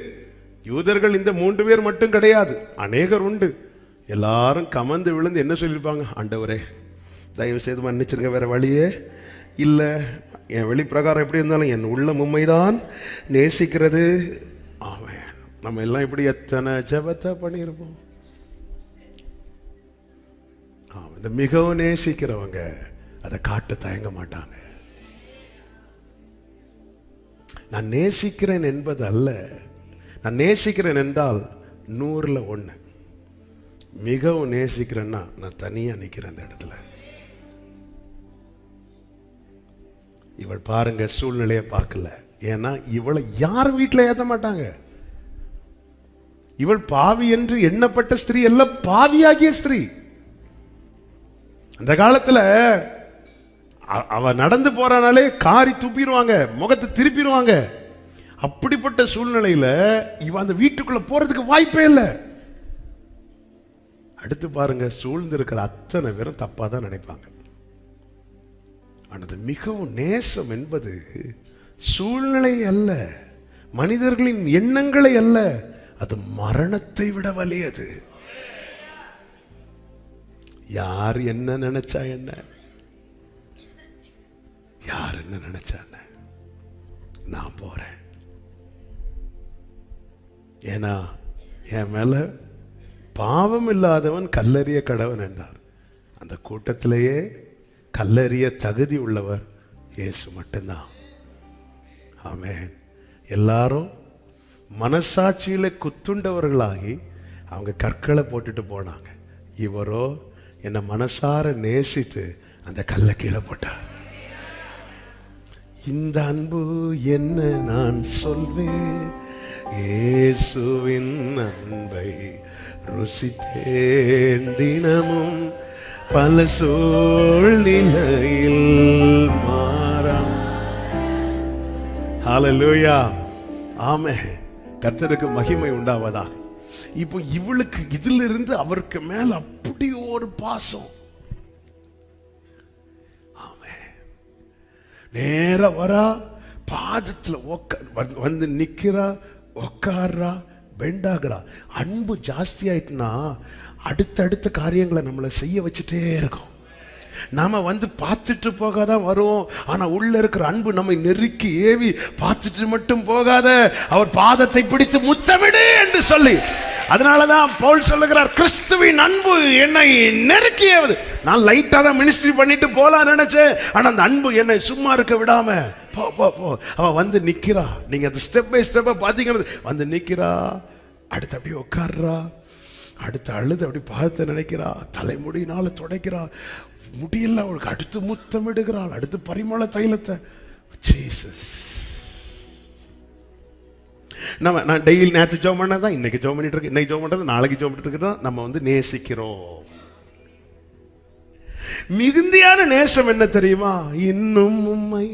Speaker 1: யூதர்கள் இந்த 3 பேர் மட்டும் கிடையாது, அநேகர் உண்டு. எல்லாரும் கமந்து விழுந்து என்ன சொல்லியிருப்பாங்க? ஆண்டவரே தயவு செய்து மன்னிச்சிருங்க, வேற வழியே இல்லை, என் வெளிப்பிரகாரம் எப்படி இருந்தாலும் என் உள்ள உம்மைதான் நேசிக்கிறது. ஆமென். நம்ம எல்லாம் இப்படி எத்தனை ஜெபத்தை பண்ணியிருப்போம். இந்த மிகவும் நேசிக்கிறவங்க அதை காட்ட தயங்க மாட்டாங்க. நான் நேசிக்கிறேன் என்பது அல்ல, நான் நேசிக்கிறேன் என்றால் 100ல் 1. மிகவும் நேசிக்கிறேன்னா நான் தனியா நிற்கிறேன் அந்த இடத்துல. இவள் பாருங்க சூழ்நிலையை பார்க்கல. ஏன்னா இவளை யாரும் வீட்டில் ஏற்ற மாட்டாங்க. இவள் பாவி என்று எண்ணப்பட்ட ஸ்திரீ அல்ல, பாவியாகிய ஸ்திரீ. அந்த காலத்துல அவ நடந்து போறானாலே காரி துப்பிடுவாங்க, முகத்தை திருப்பிடுவாங்க. அப்படிப்பட்ட சூழ்நிலையில இவ அந்த வீட்டுக்குள்ள போறதுக்கு வாய்ப்பே இல்லை. அடுத்து பாருங்க, சூழ்ந்து இருக்கிற அத்தனை பேரும் தப்பா தான் நினைப்பாங்க. ஆனால் மிகவும் நேசம் என்பது சூழ்நிலை அல்ல, மனிதர்களின் எண்ணங்களை அல்ல, அது மரணத்தை விட வலியது. யார் என்ன நினைச்சா என்ன, யார் என்ன நினைச்சா என்ன, நான் போறேன். ஏன்னா என் மேல பாவம் இல்லாதவன் கல்லறிய கடவன் என்றார். அந்த கூட்டத்திலேயே கல்லறிய தகுதி உள்ளவர் இயேசு மட்டும்தான். ஆமென். எல்லாரும் மனசாட்சியில குத்துண்டவர்களாகி அவங்க கற்களை போட்டுட்டு போனாங்க. இவரோ என்னை மனசார நேசித்து அந்த கல்லை கீழே போட்டார். இந்த அன்பு என்ன நான் சொல்வேன், இயேசுவின் அன்பை ருசித்தேன் தினமும் பல சூழ்நிலையில் மாறாம். ஹல்லேலூயா, ஆமென். கர்த்தருக்கு மகிமை உண்டாவதாக. இப்போ இவளுக்கு இதிலிருந்து அவருக்கு மேல அப்படி ஒரு பாசம். ஆமென். நேர வரா, பாதத்துல வந்து நிக்கிறா, உக்காடுறா, பெண்டாகிறா. அன்பு ஜாஸ்தி ஆயிட்டுனா அடுத்தடுத்த காரியங்களை நம்மளை செய்ய வச்சுட்டே இருக்கும். நாம வந்து பார்த்துட்டு போகாதான் வருவோம். ஆனா உள்ள இருக்கிற அன்பு நம்மை நெருக்கி ஏவி பார்த்துட்டு மட்டும் போகாத, அவர் பாதத்தை பிடித்து முத்தமிடு என்று சொல்லி. அதனாலதான் பவுல் சொல்லுகிறார், கிறிஸ்துவின் அன்பு என்னை நெருக்கியது. நான் லைட்டா தான் மினிஸ்ட்ரி பண்ணிட்டு போலாம் நினைச்சேன், ஆனா அந்த அன்பு என்னை சும்மா இருக்க விடாம போ போ போ அவ வந்து நிக்கிறா. நீங்க அந்த ஸ்டெப் பை ஸ்டெப்பா பாத்தீங்கன்னா வந்து நிக்கிறா, அடுத்து அப்படியே உட்கார்றா, அடுத்து அழுது அப்படி பாதத்தை நினைக்கிறா, தலைமுடியினால துடைக்கிறா, முடியல அவளுக்கு அடுத்து முத்தமிடுகிறாள், அடுத்து பரிமள தைலத்தை. ஜீசஸ். நான் டெய்லி நேற்று ஜோம் பண்ணதான் இன்னைக்கு ஜோம் பண்ணிட்டு இருக்கேன், இன்னைக்கு ஜோம் பண்றது நாளைக்கு ஜோம் பண்ணிட்டு இருக்கிறோம். நம்ம வந்து நேசிக்கிறோம். மிகுந்தியான நேசம் என்ன தெரியுமா? இன்னும் உம்மை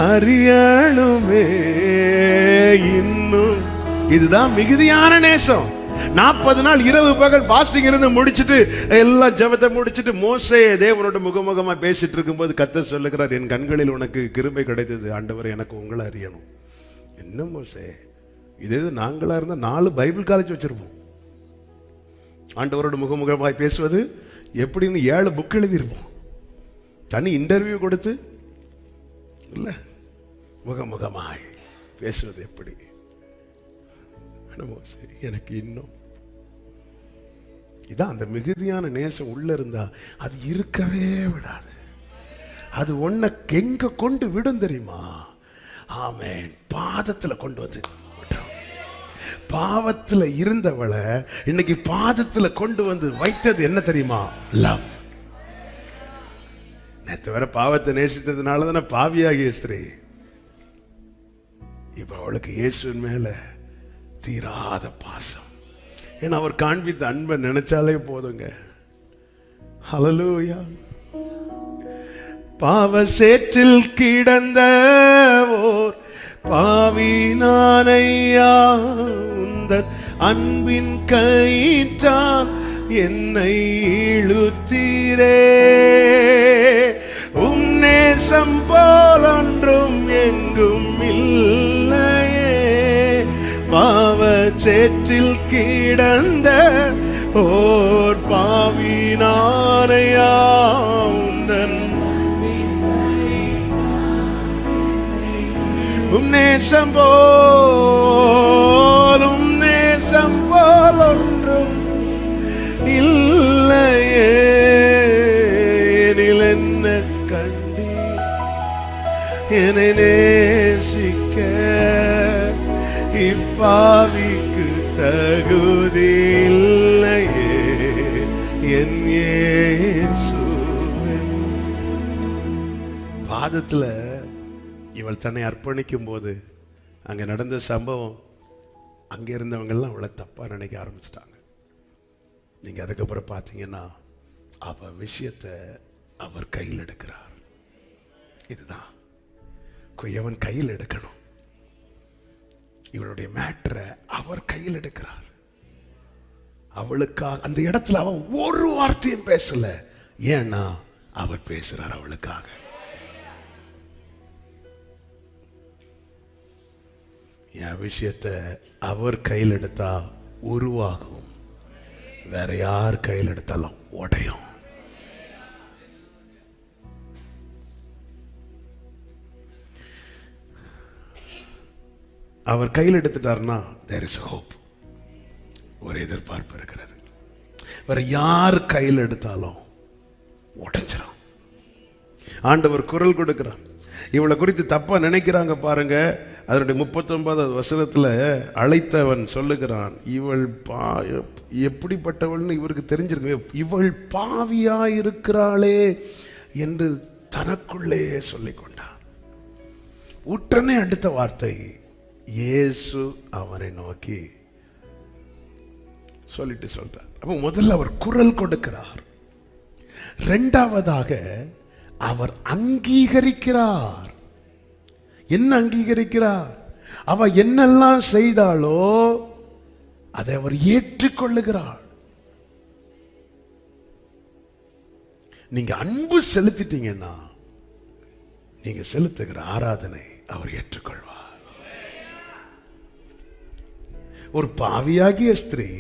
Speaker 1: அறியணுமே இன்னும். இதுதான் மிகுதியான நேசம். 40 நாள் இரவு பகல் ஃபாஸ்டிங் இருந்து முடிச்சிட்டு எல்லாம் ஜெபத்தை முடிச்சிட்டு மோசே தேவனோட முகமுகமா பேசிட்டு இருக்கும்போது கர்த்தர் சொல்லுகிறார், என் கண்களில் உனக்கு கிருபை கிடைத்தது ஆண்டவர், எனக்கு உங்களை அறியணும். என்ன மோசே, இதே நாங்களா இருந்தா 4 பைபிள் காலேஜ் வச்சிருப்போம். ஆண்டவரோட முகமுகமாய் பேசுவது எப்படின்னு 7 புக் எழுதியிருப்போம். தனி இன்டர்வியூ கொடுத்து இல்ல முகமுகமாய் பேசுவது எப்படி? எனக்கு இன்னும் இதான் அந்த மிகுதியான நேசம் உள்ள இருந்தா அது இருக்கவே விடாது. அது ஒன்ன எங்க கொண்டு விடும் தெரியுமா? ஆமென், பாதத்துல கொண்டு வந்து விட்டுரும். பாவத்துல இருந்தவளை இன்னைக்கு பாதத்துல கொண்டு வந்து வைத்தது என்ன தெரியுமா? லவ். நேற்று வர பாவத்தை நேசித்ததுனால தானே பாவியாகிய ஸ்திரீ. இப்ப அவளுக்கு இயேசுவின் மேல தீராத பாசம். ஏன்னா அவர் காண்பித்த அன்பை நினைச்சாலே போதுங்க. ஹல்லேலூயா. பாவ சேற்றில் கிடந்த ஓர் பாவி நானையா, உந்தன் அன்பின் கயிற்றால் என்னை இழுத்தீரே. உம் நேசம் போலொன்றும் எங்கும் இல்லையே. பாவ சேற்றில் கிடந்த ஓர் பாவி நானையா, உந்தன் உம் நேசம் போல் ஒன்றும் இல்லையே. எனில் என்ன கண்டி என்னை நேசிக்க இப்பாவிக்கு தகுதி இல்லையே என் இயேசுவே. பாதத்துல இவள் தன்னை அர்ப்பணிக்கும் போது அங்க நடந்த சம்பவம், அங்க இருந்தவங்க எல்லாம் அவளை தப்பா நினைக்க ஆரம்பிச்சிட்டாங்க. நீங்க அதுக்கப்புறம் பார்த்தீங்கன்னா அவ விஷயத்தை அவர் கையில் எடுக்கிறார். இதுதான் குயவன் கையில் எடுக்கணும். இவளுடைய மேட்டரை அவர் கையில் எடுக்கிறார். அவளுக்காக அந்த இடத்துல அவன் ஒரு வார்த்தையும் பேசல. ஏன்னா அவர் பேசுறார் அவளுக்காக. என் விஷயத்தை அவர் கையில் எடுத்தா உருவாகும், வேற யார் கையில் எடுத்தாலும் உடையும். அவர் கையில் எடுத்துட்டார்னா there is hope, ஒரு எதிர்பார்ப்பு இருக்கிறது. வேற யார் கையில் எடுத்தாலும் உடைஞ்சிடும். ஆண்டவர் குரல் கொடுக்கிறார். இவளை குறித்து தப்பா நினைக்கிறாங்க பாருங்க. அதனுடைய 39வது வசனத்துல அழைத்தவன் சொல்லுகிறான், இவள் எப்படிப்பட்டவள்னு இவருக்கு தெரிஞ்சிருக்கு. இவள் பாவியாயிருக்கிறாளே என்று தனக்குள்ளே சொல்லிக் கொண்டான். உடனே அடுத்த வார்த்தை, இயேசு அவரை நோக்கி சொல்லிட்டு சொல்றார். அப்ப முதல்ல அவர் குரல் கொடுக்கிறார். இரண்டாவதாக அவர் அங்கீகரிக்கிறார். என்ன அங்கீகரிக்கிறார்? அவ என்னெல்லாம் செய்தாலோ அதை அவர் ஏற்றுக்கொள்ளுகிறார். நீங்க அன்பு செலுத்திட்டீங்கன்னா நீங்க செலுத்துகிற ஆராதனை அவர் ஏற்றுக்கொள்வார். ஒரு பாவியாகிய ஸ்திரீ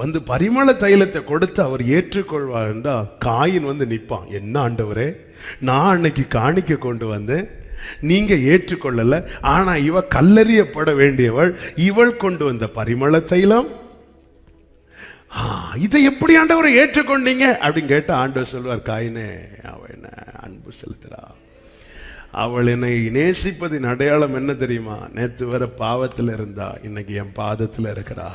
Speaker 1: வந்து பரிமள தைலத்தை கொடுத்து அவர் ஏற்றுக்கொள்வார் என்றால் காயின் வந்து நிற்பான். என்ன ஆண்டவரே, நான் அன்னைக்கு காணிக்க கொண்டு வந்தேன், நீங்க ஏற்றுக்கொள்ளல. ஆனா இவ கல்லறியப்பட வேண்டியவள், இவள் கொண்டு வந்த பரிமள தைலம், இதை எப்படி ஆண்டவரை ஏற்றுக்கொண்டீங்க அப்படின்னு கேட்ட ஆண்டவர் சொல்வார், காயினே அவள் என்ன அன்பு செலுத்துறா. அவள் என்னை நேசிப்பதின் அடையாளம் என்ன தெரியுமா? நேற்று வர பாவத்தில் இருந்தா, இன்னைக்கு என் பாதத்தில் இருக்கிறா.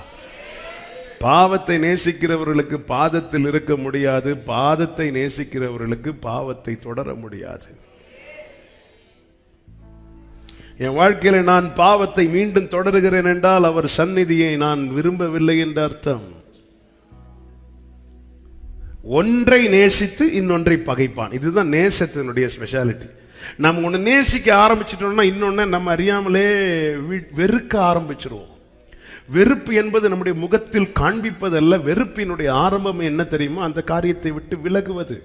Speaker 1: பாவத்தை நேசிக்கிறவர்களுக்கு பாதத்தில் இருக்க முடியாது, பாதத்தை நேசிக்கிறவர்களுக்கு பாவத்தை தொடர முடியாது. என் வாழ்க்கையில நான் பாவத்தை மீண்டும் தொடருகிறேன் என்றால் அவர் சந்நிதியை நான் விரும்பவில்லை என்ற அர்த்தம். ஒன்றை நேசித்து இன்னொன்றை பகைப்பான். இதுதான் நேசத்தினுடைய ஸ்பெஷாலிட்டி. நம்ம ஒன்று நேசிக்க ஆரம்பிச்சிட்டோம்னா இன்னொன்று நம்ம அறியாமலே வெறுக்க ஆரம்பிச்சிருவோம். வெறுப்பு என்பது நம்முடைய முகத்தில் காண்பிப்பதல்ல. வெறுப்பினுடைய ஆரம்பம் என்ன தெரியுமா? அந்த காரியத்தை விட்டு விலகுவது.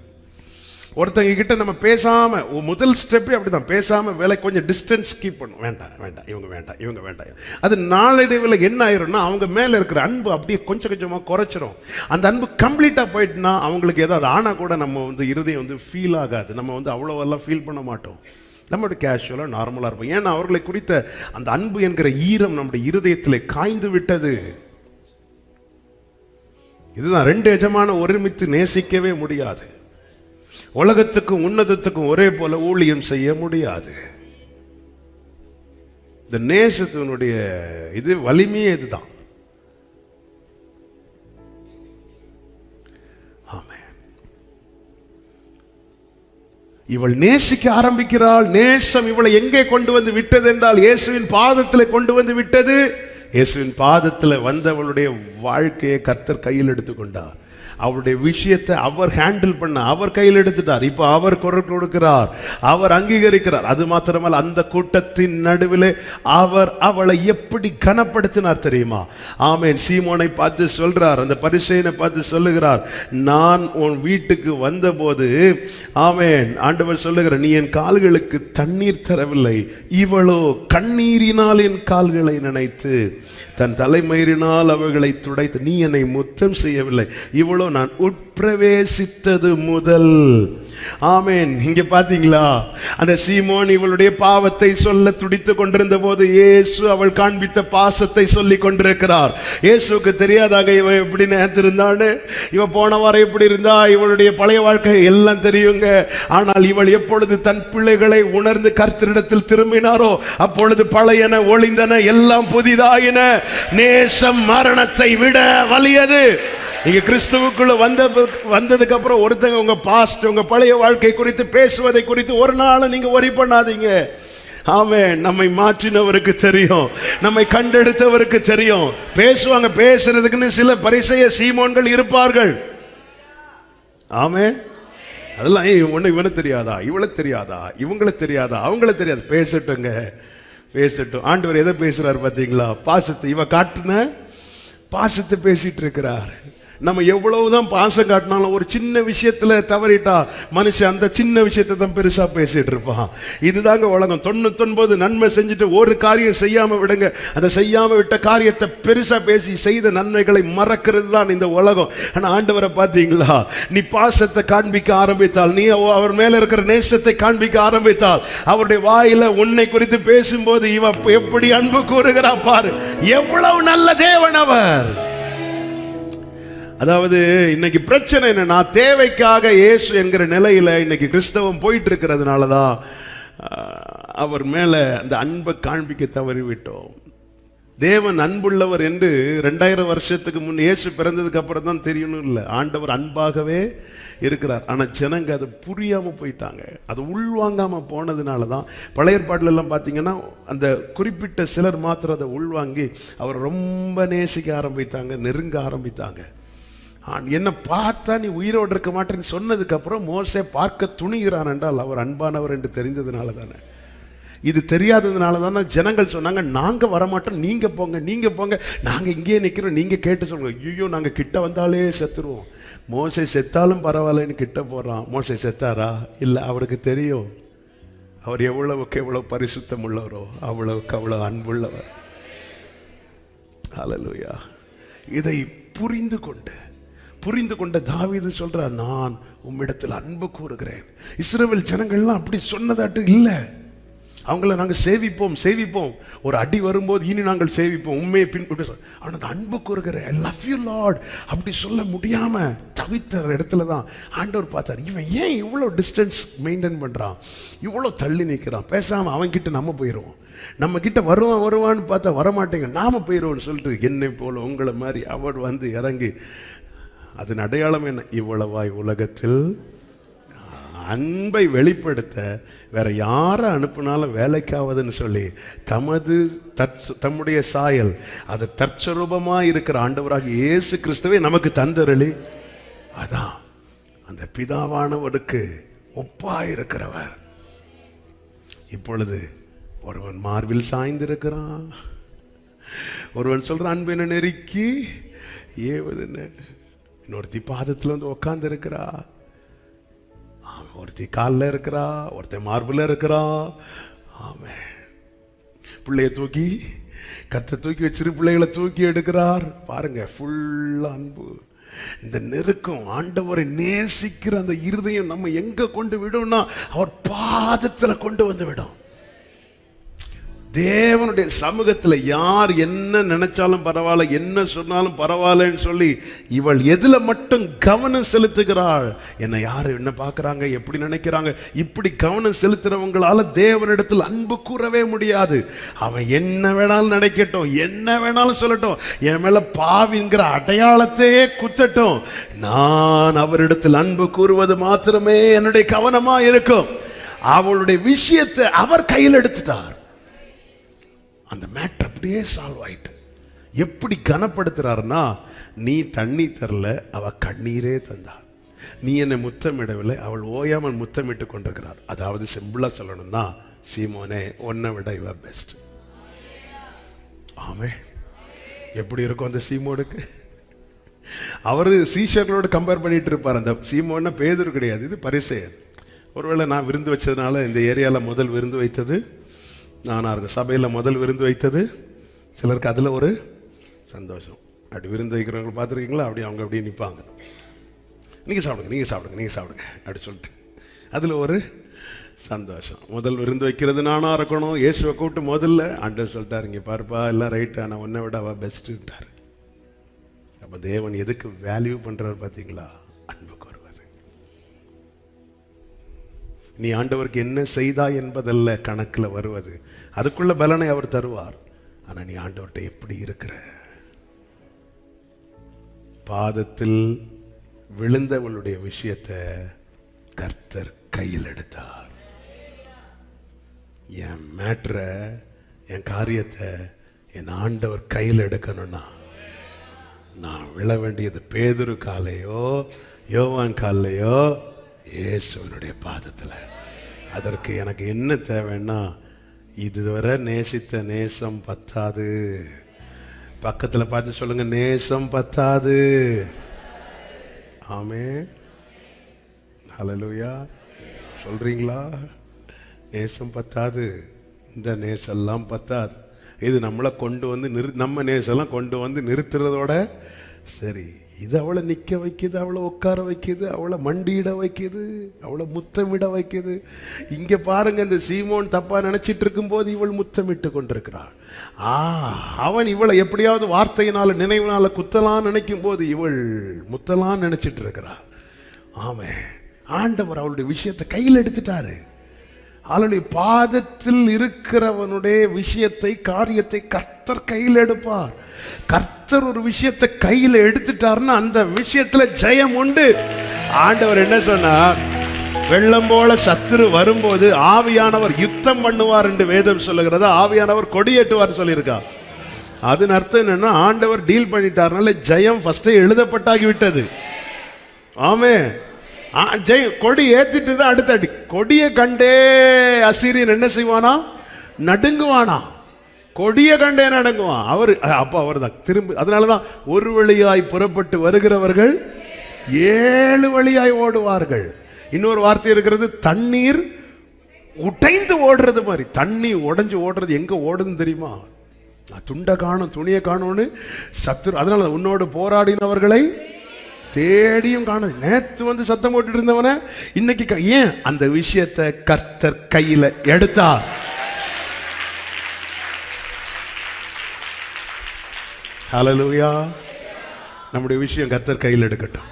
Speaker 1: ஒருத்தங்க கிட்ட நம்ம பேசாம, முதல் ஸ்டெப்பே அப்படிதான், பேசாம வேலை கொஞ்சம் டிஸ்டன்ஸ் கீப் பண்ணும். வேண்டாம் வேண்டாம், இவங்க வேண்டாம், இவங்க வேண்டாம். அது நாளடைவில் என்ன ஆயிரும்னா அவங்க மேல இருக்கிற அன்பு அப்படியே கொஞ்சம் கொஞ்சமா குறைச்சிரும். அந்த அன்பு கம்ப்ளீட்டா போயிட்டுனா அவங்களுக்கு ஏதாவது ஆனா கூட நம்ம இருதயம் ஃபீல் ஆகாது. நம்ம அவ்வளோவெல்லாம் ஃபீல் பண்ண மாட்டோம். நம்மளுடைய கேஷுவலாக நார்மலாக இருப்போம். ஏன்னா அவர்களை குறித்த அந்த அன்பு என்கிற ஈரம் நம்முடைய இருதயத்தில் காய்ந்து விட்டது. இதுதான், ரெண்டு எஜமான ஒருமித்து நேசிக்கவே முடியாது. உலகத்துக்கும் உன்னதத்துக்கும் ஒரே போல ஊழியம் செய்ய முடியாது. இந்த நேசத்தினுடைய வலிமையே இதுதான். இவள் நேசிக்க ஆரம்பிக்கிறாள். நேசம் இவளை எங்கே கொண்டு வந்து விட்டது என்றால் இயேசுவின் பாதத்தில் கொண்டு வந்து விட்டது. இயேசுவின் பாதத்தில் வந்தவளுடைய வாழ்க்கையை கர்த்தர் கையில் எடுத்துக்கொண்டார். அவருடைய விஷயத்தை அவர் ஹேண்டில் பண்ண, அவர் கையில் எடுத்துட்டார். இப்போ அவர் குரல் கொடுக்கிறார், அவர் அங்கீகரிக்கிறார். அது மாத்திரமல்ல, அந்த கூட்டத்தின் நடுவில் அவர் அவளை எப்படி கனப்படுத்தினார் தெரியுமா? ஆமேன். சீமோனை பார்த்து சொல்றார், அந்த பரிசேயனை பார்த்து சொல்லுகிறார், நான் உன் வீட்டுக்கு வந்தபோது ஆமேன் ஆண்டவர் சொல்லுகிறார், நீ என் கால்களுக்கு தண்ணீர் தரவில்லை, இவளோ கண்ணீரினால் என் கால்களை நினைத்து தன் தலைமயிரினால் அவர்களை துடைத்து, நீ என்னை முத்தம் செய்யவில்லை, இவளோ நான் உட்பிரவேசித்தது முதல். ஆமேன். இங்க பாத்தீங்களா, அந்த சீமோன் இவளுடைய பாவத்தை சொல்ல துடித்து கொண்டிருந்த போது இயேசு அவள் காண்பித்த பாசத்தை சொல்லி கொண்டிருக்கிறார். இயேசுக்கு தெரியாதாக இவ எப்படி நேர்த்திருந்தான்னு, இவ போன வாரம் எப்படி இருந்தா, இவளுடைய பழைய வாழ்க்கை எல்லாம் தெரியுங்க. ஆனால் இவள் எப்பொழுது தன் பிள்ளைகளை உணர்ந்து கர்த்தரிடத்தில் திரும்பினாரோ அப்பொழுது பழையன ஒளிந்தன, எல்லாம் புதிதாயின. நேசம் மரணத்தை விட வலியது. நீங்க கிறிஸ்துவுக்குள்ள வந்ததுக்கு அப்புறம் ஒருத்தங்க உங்க பாஸ்ட், உங்க பழைய வாழ்க்கை குறித்து பேசுவதை குறித்து ஒரு நாள் நீங்க worry பண்ணாதீங்க. ஆமென். நம்மை மாற்றினவருக்கு தெரியும், நம்மை கண்டெடுத்தவருக்கு தெரியும். பேசுவாங்க, பேசுறதுக்குன்னு சில பரிசேய சீமோன்கள் இருப்பார்கள். ஆமென். அதெல்லாம் ஒண்ணு இவனுக்கு தெரியாதா, இவளுக்கு தெரியாதா, இவங்களுக்கு தெரியாதா, அவங்களுக்கு தெரியாது, பேசட்டுங்க, பேசட்டும். ஆண்டவர் எதை பேசுறாரு பாத்தீங்களா? பாசத்தை. இவ காட்டுன பாசத்தை பேசிட்டு இருக்கிறார். நம்ம எவ்வளவுதான் பாசம் காட்டினாலும் ஒரு சின்ன விஷயத்துல தவறிட்டா மனுஷன் அந்த சின்ன விஷயத்தை தான் பெருசா பேசிட்டு இருப்பான். இதுதாங்க உலகம். 99 நன்மை செஞ்சுட்டு ஒரு காரியம் செய்யாம விடுங்க, அந்த செய்யாம விட்ட காரியத்தை பெருசா பேசி செய்த நன்மைகளை மறக்கிறது தான் இந்த உலகம். ஆனா ஆண்டவரை பாத்தீங்களா, நீ பாசத்தை காண்பிக்க ஆரம்பித்தால், நீ அவர் மேல இருக்கிற நேசத்தை காண்பிக்க ஆரம்பித்தால், அவருடைய வாயில உன்னை குறித்து பேசும்போது இவ எப்படி அன்பு கூறுகிறா பாரு. எவ்வளவு நல்ல தேவன் அவர். அதாவது இன்னைக்கு பிரச்சனை என்னன்னா, தேவைக்காக இயேசு என்கிற நிலையில இன்னைக்கு கிறிஸ்தவம் போயிட்டு இருக்கிறதுனால தான் அவர் மேல அந்த அன்பை காண்பிக்க தவறிவிட்டோம். தேவன் அன்புள்ளவர் என்று 2000 வருஷத்துக்கு முன் இயேசு பிறந்ததுக்கு அப்புறம் தான் தெரியணும் இல்லை, ஆண்டவர் அன்பாகவே இருக்கிறார். ஆனால் ஜனங்க அதை புரியாம போயிட்டாங்க, அதை உள்வாங்காம போனதுனால தான் பழைய ஏற்பாடுல எல்லாம் பார்த்தீங்கன்னா அந்த குறிப்பிட்ட சிலர் மாத்திரம் அதை உள்வாங்கி அவர் ரொம்ப நேசிக்க ஆரம்பித்தாங்க, நெருங்க ஆரம்பித்தாங்க. என்ன பார்த்தா நீ உயிரோடு இருக்க மாட்டேன்னு சொன்னதுக்கு அப்புறம் மோசே பார்க்க துணிகிறான் என்றால் அவர் அன்பானவர் என்று தெரிந்ததுனால தானே. இது தெரியாததுனால தானே ஜனங்கள் சொன்னாங்க, நாங்க வரமாட்டோம், நீங்க போங்க, நீங்க போங்க, நாங்க இங்கேயே நிற்கிறோம், நீங்க கேட்டு சொல்லுங்க. ஐயோ நாங்க கிட்ட வந்தாலே செத்துருவோம். மோசே செத்தாலும் பரவாயில்லன்னு கிட்ட போறான். மோசே செத்தாரா? இல்லை, அவருக்கு தெரியும் அவர் எவ்வளவுக்கு எவ்வளவு பரிசுத்தம் உள்ளவரோ அவ்வளவுக்கு அவ்வளவு அன்புள்ளவர். ஹல்லேலூயா. இதை புரிந்து கொண்ட தாவீது சொல்றார், நான் உம்மிடத்தில் அன்பு கூறுகிறேன். இஸ்ரவேல் ஜனங்கள்லாம் அப்படி சொன்னதாட்டு இல்லை. அவங்கள நாங்கள் சேவிப்போம், ஒரு அடி வரும்போது இனி நாங்கள் சேவிப்போம், உண்மையை பின்பற்றி. ஆனால் அன்பு கூறுகிறேன், ஐ லவ் யூ லார்ட் அப்படி சொல்ல முடியாம தவித்த இடத்துல தான் ஆண்டவர் பார்த்தார், இவன் ஏன் இவ்வளோ டிஸ்டன்ஸ் மெயின்டைன் பண்றான், இவ்வளோ தள்ளி நிற்கிறான், பேசாம அவன் கிட்ட நம்ம போயிடுவோம், நம்ம கிட்ட வருவான்னு பார்த்தா வரமாட்டேங்க, நாம போயிடுவோம்னு சொல்லிட்டு என்னை போல உங்களை மாதிரி அவர் வந்து இறங்கி. அதன் அடையாளம் என்ன? இவ்வளவாய் உலகத்தில் அன்பை வெளிப்படுத்த வேற யாரை அனுப்பினாலும் வேலைக்காவதுன்னு சொல்லி தம்முடைய சாயல், அது தற்சரூபமாக இருக்கிற ஆண்டவராக இயேசு கிறிஸ்துவை நமக்கு தந்தரளி. அதான் அந்த பிதாவானவருக்கு ஒப்பா இருக்கிறவர். இப்பொழுது ஒருவன் மார்பில் சாய்ந்திருக்கிறான், ஒருவன் சொல்றான் அன்பினை நெருக்கி ஏவதுன்னு, இன்னொருத்தி பாதத்தில் வந்து உட்கார்ந்து இருக்கிறா, ஒருத்தி காலில் இருக்கிறா, ஒருத்தன் மார்பில் இருக்கிறா. ஆமே, பிள்ளைய தூக்கி கர்த்தர் தூக்கி வச்சிரு பிள்ளைகளை தூக்கி எடுக்கிறார். பாருங்க, ஃபுல் அன்பு. இந்த நெருக்கம், ஆண்டவரை நேசிக்கிற அந்த இருதயம் நம்ம எங்க கொண்டு விடும்னா அவர் பாதத்துல கொண்டு வந்து விடும். தேவனுடைய சமூகத்தில் யார் என்ன நினைச்சாலும் பரவாயில்ல, என்ன சொன்னாலும் பரவாயில்லன்னு சொல்லி இவள் எதுல மட்டும் கவனம் செலுத்துகிறாள், என்னை யார் என்ன பார்க்கறாங்க, எப்படி நினைக்கிறாங்க, இப்படி கவனம் செலுத்துறவங்களால தேவனிடத்தில் அன்பு கூறவே முடியாது. அவன் என்ன வேணாலும் நினைக்கட்டும், என்ன வேணாலும் சொல்லட்டும், என் மேல பாவிங்கிற அடையாளத்தையே குத்தட்டும், நான் அவரிடத்தில் அன்பு கூறுவது மாத்திரமே என்னுடைய கவனமா இருக்கும். அவளுடைய விஷயத்தை அவர் கையில் எடுத்துட்டார். அந்த மேட்டர் அப்படியே சால்வ் ஆயிட்டு. எப்படி கனப்படுத்துறாருன்னா, நீ தண்ணி தரல, அவ கண்ணீரே தந்தாள், நீ என்னை முத்தமிடவில்லை, அவள் ஓயாமல் முத்தமிட்டு கொண்டிருக்கிறார். அதாவது சிம்பிளா சொல்லணும்னா, சீமோனே உன்னை விட இவ பெஸ்ட். ஆமே, எப்படி இருக்கும் அந்த சீமோனுக்கு? அவரு சீஷர்களோடு கம்பேர் பண்ணிட்டு இருப்பார். அந்த சீமோன்னா பேதுரு கிடையாது, இது பரிசேயன். ஒருவேளை நான் விருந்து வச்சதுனால இந்த ஏரியாவில் முதல் விருந்து வைத்தது நானாக இருக்கும், சபையில் முதல் விருந்து வைத்தது சிலருக்கு அதில் ஒரு சந்தோஷம். அப்படி விருந்து வைக்கிறவங்க பார்த்துருக்கீங்களா? அப்படி அவங்க அப்படியே நிற்பாங்க, நீங்கள் சாப்பிடுங்க, நீங்கள் சாப்பிடுங்க, நீங்கள் சாப்பிடுங்க அப்படி சொல்லிட்டு அதில் ஒரு சந்தோஷம். முதல் விருந்து வைக்கிறது நானாக இருக்கணும். இயேசுவை கூப்பிட்டு முதல்ல ஆண்டவர் சொல்லிட்டார், இங்கே பாருப்பா எல்லாம் ரைட்டு, ஆனால் உன்னை விட அவள் பெஸ்ட்டுட்டார். அப்போ தேவன் எதுக்கு வேல்யூ பண்ணுறார் பார்த்தீங்களா? அன்பு கூறுவது. நீ ஆண்டவருக்கு என்ன செய்தாய் என்பதல்ல கணக்கில் வருவது, அதுக்குள்ள பலனை அவர் தருவார். ஆனால் நீ ஆண்டவர்கிட்ட எப்படி இருக்கிற? பாதத்தில் விழுந்தவளுடைய விஷயத்தை கர்த்தர் கையில் எடுத்தார். என் மேட்டரை, என் காரியத்தை என் ஆண்டவர் கையில் எடுக்கணும்னா நான் விழ வேண்டியது பேதுரு காலையோ யோவான் காலையோ, இயேசுவினுடைய பாதத்தில். அதற்கு எனக்கு என்ன தேவைன்னா, இதுவரை நேசித்த நேசம் பத்தாது. பக்கத்தில் பார்த்து சொல்லுங்க, நேசம் பத்தாது. ஆமே, ஹல்லேலூயா சொல்றீங்களா? நேசம் பத்தாது, இந்த நேசெல்லாம் பத்தாது. இது நம்மளை கொண்டு வந்து நம்ம நேசெல்லாம் கொண்டு வந்து நிறுத்துறதோட சரி. இது அவளை நிற்க வைக்குது, அவளை உட்கார வைக்குது, அவளை மண்டியிட வைக்குது, அவளை முத்தமிட வைக்குது. இங்கே பாருங்க, இந்த சீமோன் தப்பா நினைச்சிட்டு இருக்கும் போது இவள் முத்தமிட்டு கொண்டிருக்கிறாள். அவன் இவளை எப்படியாவது வார்த்தையினால நினைவினால குத்தலாம் நினைக்கும் போது இவள் முத்தலாம் நினைச்சிட்டு இருக்கிறாள். ஆமே, ஆண்டவர் அவளுடைய விஷயத்தை கையில் எடுத்துட்டாரு. அவளுடைய பாதத்தில் இருக்கிறவனுடைய விஷயத்தை, காரியத்தை கர்த்தர் கையில் எடுப்பார். கர்த்தர் ஒரு விஷயத்தை கையில் எடுத்துட்டாருன்னா அந்த விஷயத்துல ஜெயம் உண்டு. ஆண்டவர் என்ன சொன்னார்? வெள்ளம் போல சத்துரு வரும்போது ஆவியானவர் யுத்தம் பண்ணுவார் என்று வேதம் சொல்லுகிறது. ஆவியானவர் கொடியேற்றுவார் சொல்லியிருக்கா. அதன் அர்த்தம் என்னன்னா, ஆண்டவர் டீல் பண்ணிட்டாருனால ஜெயம் ஃபர்ஸ்டே எழுதப்பட்டாகி விட்டது. ஆமே, ஜெயம் கொடி ஏத்திட்டு தான் அடுத்த அடி. கொடியை கண்டே அசீரியன் என்ன செய்வானா? நடுங்குவானா. கொடிய கண்டே நடுங்குவான். அவர் தான் திரும்ப. அதனாலதான் ஒரு வழியாய் புறப்பட்டு வருகிறவர்கள் 7 வழியாய் ஓடுவார்கள். இன்னொரு வார்த்தை இருக்கிறது, தண்ணீர் உடைந்து ஓடுறது மாதிரி. தண்ணி உடைஞ்சு ஓடுறது எங்க ஓடுதுன்னு தெரியுமா? துண்டை காணும், துணியை காணும்னு சத்துரு. அதனால உன்னோடு போராடினவர்களை தேடியும் காணது. நேற்று வந்து சத்தம் போட்டு இருந்தவன இன்னைக்கு ஏன் அந்த விஷயத்தை கர்த்தர் கையில எடுத்தார். ஹல்லேலூயா. நம்முடைய விஷயம் கர்த்தர் கையில் எடுக்கட்டும்,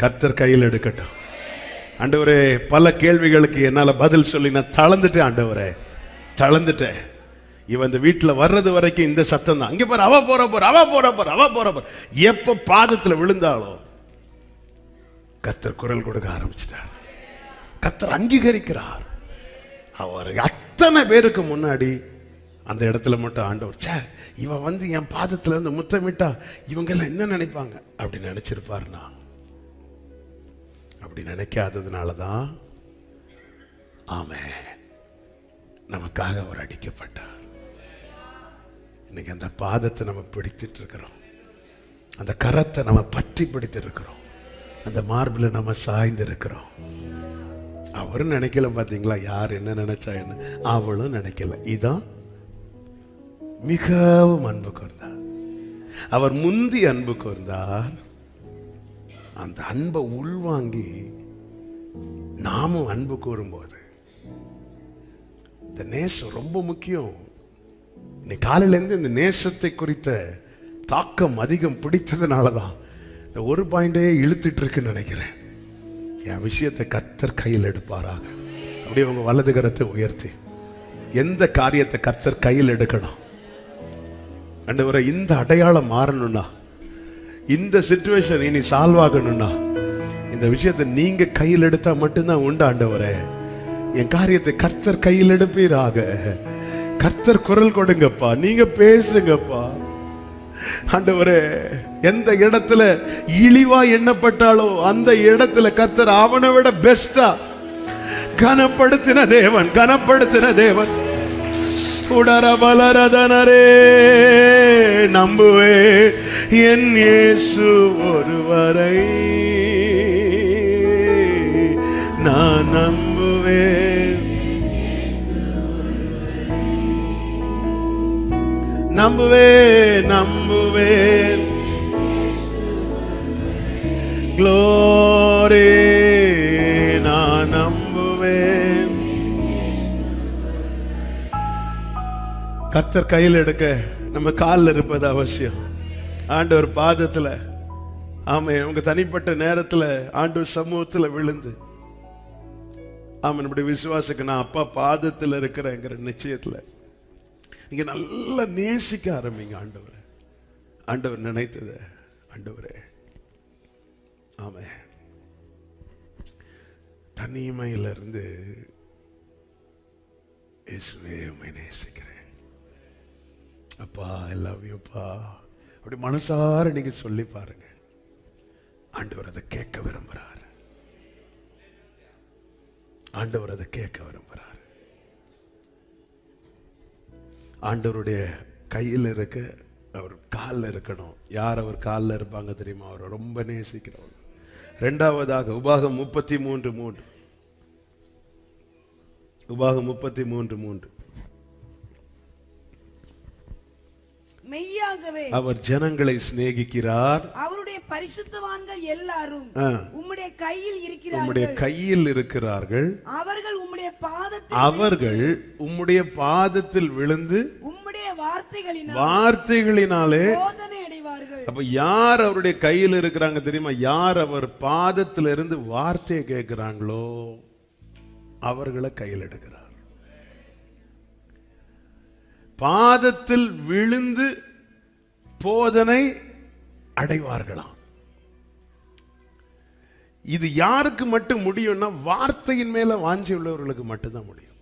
Speaker 1: கர்த்தர் கையில் எடுக்கட்டும். ஆண்டவரே, பல கேள்விகளுக்கு என்னால பதில் சொல்லி நான் தளர்ந்துட்டேன். ஆண்டவரே, தளர்ந்துட்டேன். இவன் இந்த வீட்டில் வர்றது வரைக்கும் இந்த சத்தம் தான். அங்கே பாரு, அவ போற போற, அவ போற போற, அவ போற போற. எப்ப பாதத்தில் விழுந்தாலோ கர்த்தர் குரல் கொடுக்க ஆரம்பிச்சிட்டார். கர்த்தர் அங்கீகரிக்கிறார். அவர் அத்தனை பேருக்கு முன்னாடி அந்த இடத்துல மட்டும் ஆண்டவர், சே இவன் வந்து என் பாதத்துல இருந்து முத்தமிட்டா இவங்க எல்லாம் என்ன நினைப்பாங்க அப்படி நினைச்சிருப்பாருனா. அப்படி நினைக்காததுனாலதான் ஆமென் நமக்காக அவர் அடிக்கப்பட்டார். இன்னைக்கு அந்த பாதத்தை நம்ம பிடித்துட்டு இருக்கிறோம், அந்த கரத்தை நம்ம பற்றி பிடித்து இருக்கிறோம், அந்த மார்பில் நம்ம சாய்ந்து இருக்கிறோம். அவரும் நினைக்கல, பாத்தீங்களா? யார் என்ன நினைச்சா என்ன, அவளும் நினைக்கல. இதான் மிகவும் அன்பு கூர்ந்தார். அவர் முந்தி அன்பு கூர்ந்தார். அந்த அன்பை உள்வாங்கி நாமும் அன்பு கூறும்போது இந்த நேசம் ரொம்ப முக்கியம். இன்னைக்கு காலையிலேருந்து இந்த நேசத்தை குறித்த தாக்கம் அதிகம் பிடித்ததுனால தான் இந்த ஒரு பாயிண்டே இழுத்துட்டு இருக்குன்னு நினைக்கிறேன். என் விஷயத்தை கர்த்தர் கையில் எடுப்பாராக. அப்படியே உங்க வலது கரத்தை உயர்த்தி எந்த காரியத்தை கர்த்தர் கையில் எடுக்கணும், ஆண்டவரே இந்த அடையாளம் மாறணும்னா, இந்த சிச்சுவேஷன் இனி சால்வ் ஆகணும்னா, இந்த விஷயத்தை நீங்க கையில் எடுத்தா மட்டும்தான் உண்டு. ஆண்டவரே என் காரியத்தை கர்த்தர் கையில் எடுப்பீராக. கர்த்தர் குரல் கொடுங்கப்பா, நீங்க பேசுங்கப்பா. ஆண்டவரே எந்த இடத்துல இழிவா எண்ணப்பட்டாலோ அந்த இடத்துல கர்த்தர் அவனை விட பெஸ்டா கனப்படுத்தின தேவன், கனப்படுத்தின தேவன். உடரபலரதனரே நம்புவே என் இயேசு ஒருவரை நான் நம்புவேன், நம்புவேன், நம்புவேன். க்ளோரி நான் நம்புவேன். கர்த்தர் கையில் எடுக்க நம்ம காலில் இருப்பது அவசியம். ஆண்டவர் பாதத்தில், ஆமே, உங்க தனிப்பட்ட நேரத்தில் ஆண்டவர் சமூகத்தில் விழுந்து, ஆமா, நம்முடைய விசுவாசக்கு நான் அப்பா பாதத்தில் இருக்கிறேங்கிற நிச்சயத்தில் நீங்க நல்லா நேசிக்க ஆரம்பிங்க. ஆண்டவர், ஆண்டவர் நினைத்தது, ஆண்டவரே, ஆமே, தனிமையிலிருந்து இயேசுவே உம்மை நேசிக்கிறேன் அப்பா, ஐ லவ் யூ அப்பா, அப்படி மனசார நீங்க சொல்லி பாருங்க. ஆண்டவர் அதை கேட்க விரும்புறார். ஆண்டவர் அதை கேட்க விரும்புறார். ஆண்டவருடைய கையில் இருக்க அவர் காலில் இருக்கணும். யார் அவர் காலில் இருப்பாங்க தெரியுமா? அவர் ரொம்ப நேசிக்கிறவர். இரண்டாவதாக உபாகம் 33:3, உபாகம் 33:3,
Speaker 2: மெய்யாகவே
Speaker 1: அவர் ஜனங்களை சிநேகிக்கிறார்,
Speaker 2: அவருடைய பரிசுத்தவான்கள் எல்லாரும் உம்முடைய கையில் இருக்கிறார்கள்,
Speaker 1: உம்முடைய கையில் இருக்கிறார்கள்,
Speaker 2: அவர்கள் உம்முடைய பாதத்தில் விழுந்து உம்முடைய வார்த்தைகளினாலே போதனை அடைவார்கள்.
Speaker 1: அப்ப யார் அவருடைய கையில் இருக்கிறாங்க தெரியுமா? யார் அவர் பாதத்தில் இருந்து வார்த்தையை கேட்கிறாங்களோ அவர்களை கையில் எடுக்கிறார். பாதத்தில் விழுந்து போதனை அடைவார்களாம். இது யாருக்கு மட்டும் முடியும்னா வார்த்தையின் மேல வாஞ்சி உள்ளவர்களுக்கு மட்டும்தான் முடியும்.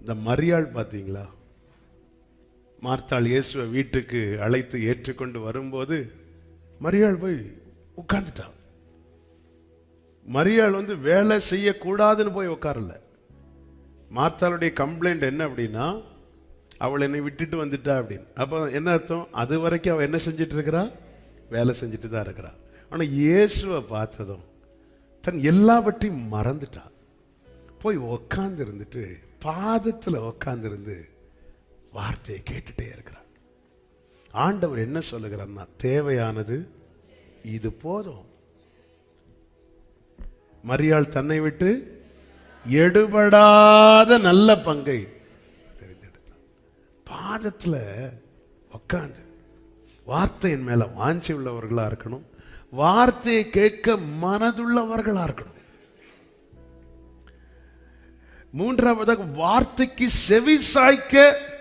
Speaker 1: இந்த மரியாள் பாத்தீங்களா? மார்த்தாள் இயேசுவை வீட்டுக்கு அழைத்து ஏற்றுக்கொண்டு வரும்போது மரியாள் போய் உட்கார்ந்துட்டான். மரியாள் வேலை செய்யக்கூடாதுன்னு போய் உட்காரல. மார்த்தாளுடைய கம்ப்ளைண்ட் என்ன அப்படின்னா, அவள் என்னை விட்டுட்டு வந்துட்டா அப்படின்னு. அப்போ என்ன அர்த்தம்? அது வரைக்கும் அவள் என்ன செஞ்சுட்டு இருக்கிறா? வேலை செஞ்சுட்டு தான் இருக்கிறா. ஆனால் இயேசுவை பார்த்ததும் தன் எல்லாவற்றையும் மறந்துட்டா. போய் உக்காந்து இருந்துட்டு பாதத்தில் உக்காந்து இருந்து வார்த்தையை கேட்டுட்டே இருக்கிறார். ஆண்டவர் என்ன சொல்லுகிறார்னா, தேவையானது இது போதும். மரியாள் தன்னை விட்டு எடுபடாத நல்ல பங்கை தெரிந்தெடுத்தார். பாதத்தில் உக்காந்து வார்த்தையின் மேல வாஞ்சி உள்ளவர்களா இருக்கணும். வார்த்தையை கேட்க மனதுள்ளவர்களா இருக்கணும். மூன்றாவதாக வார்த்தைக்கு செவி சாய்க்க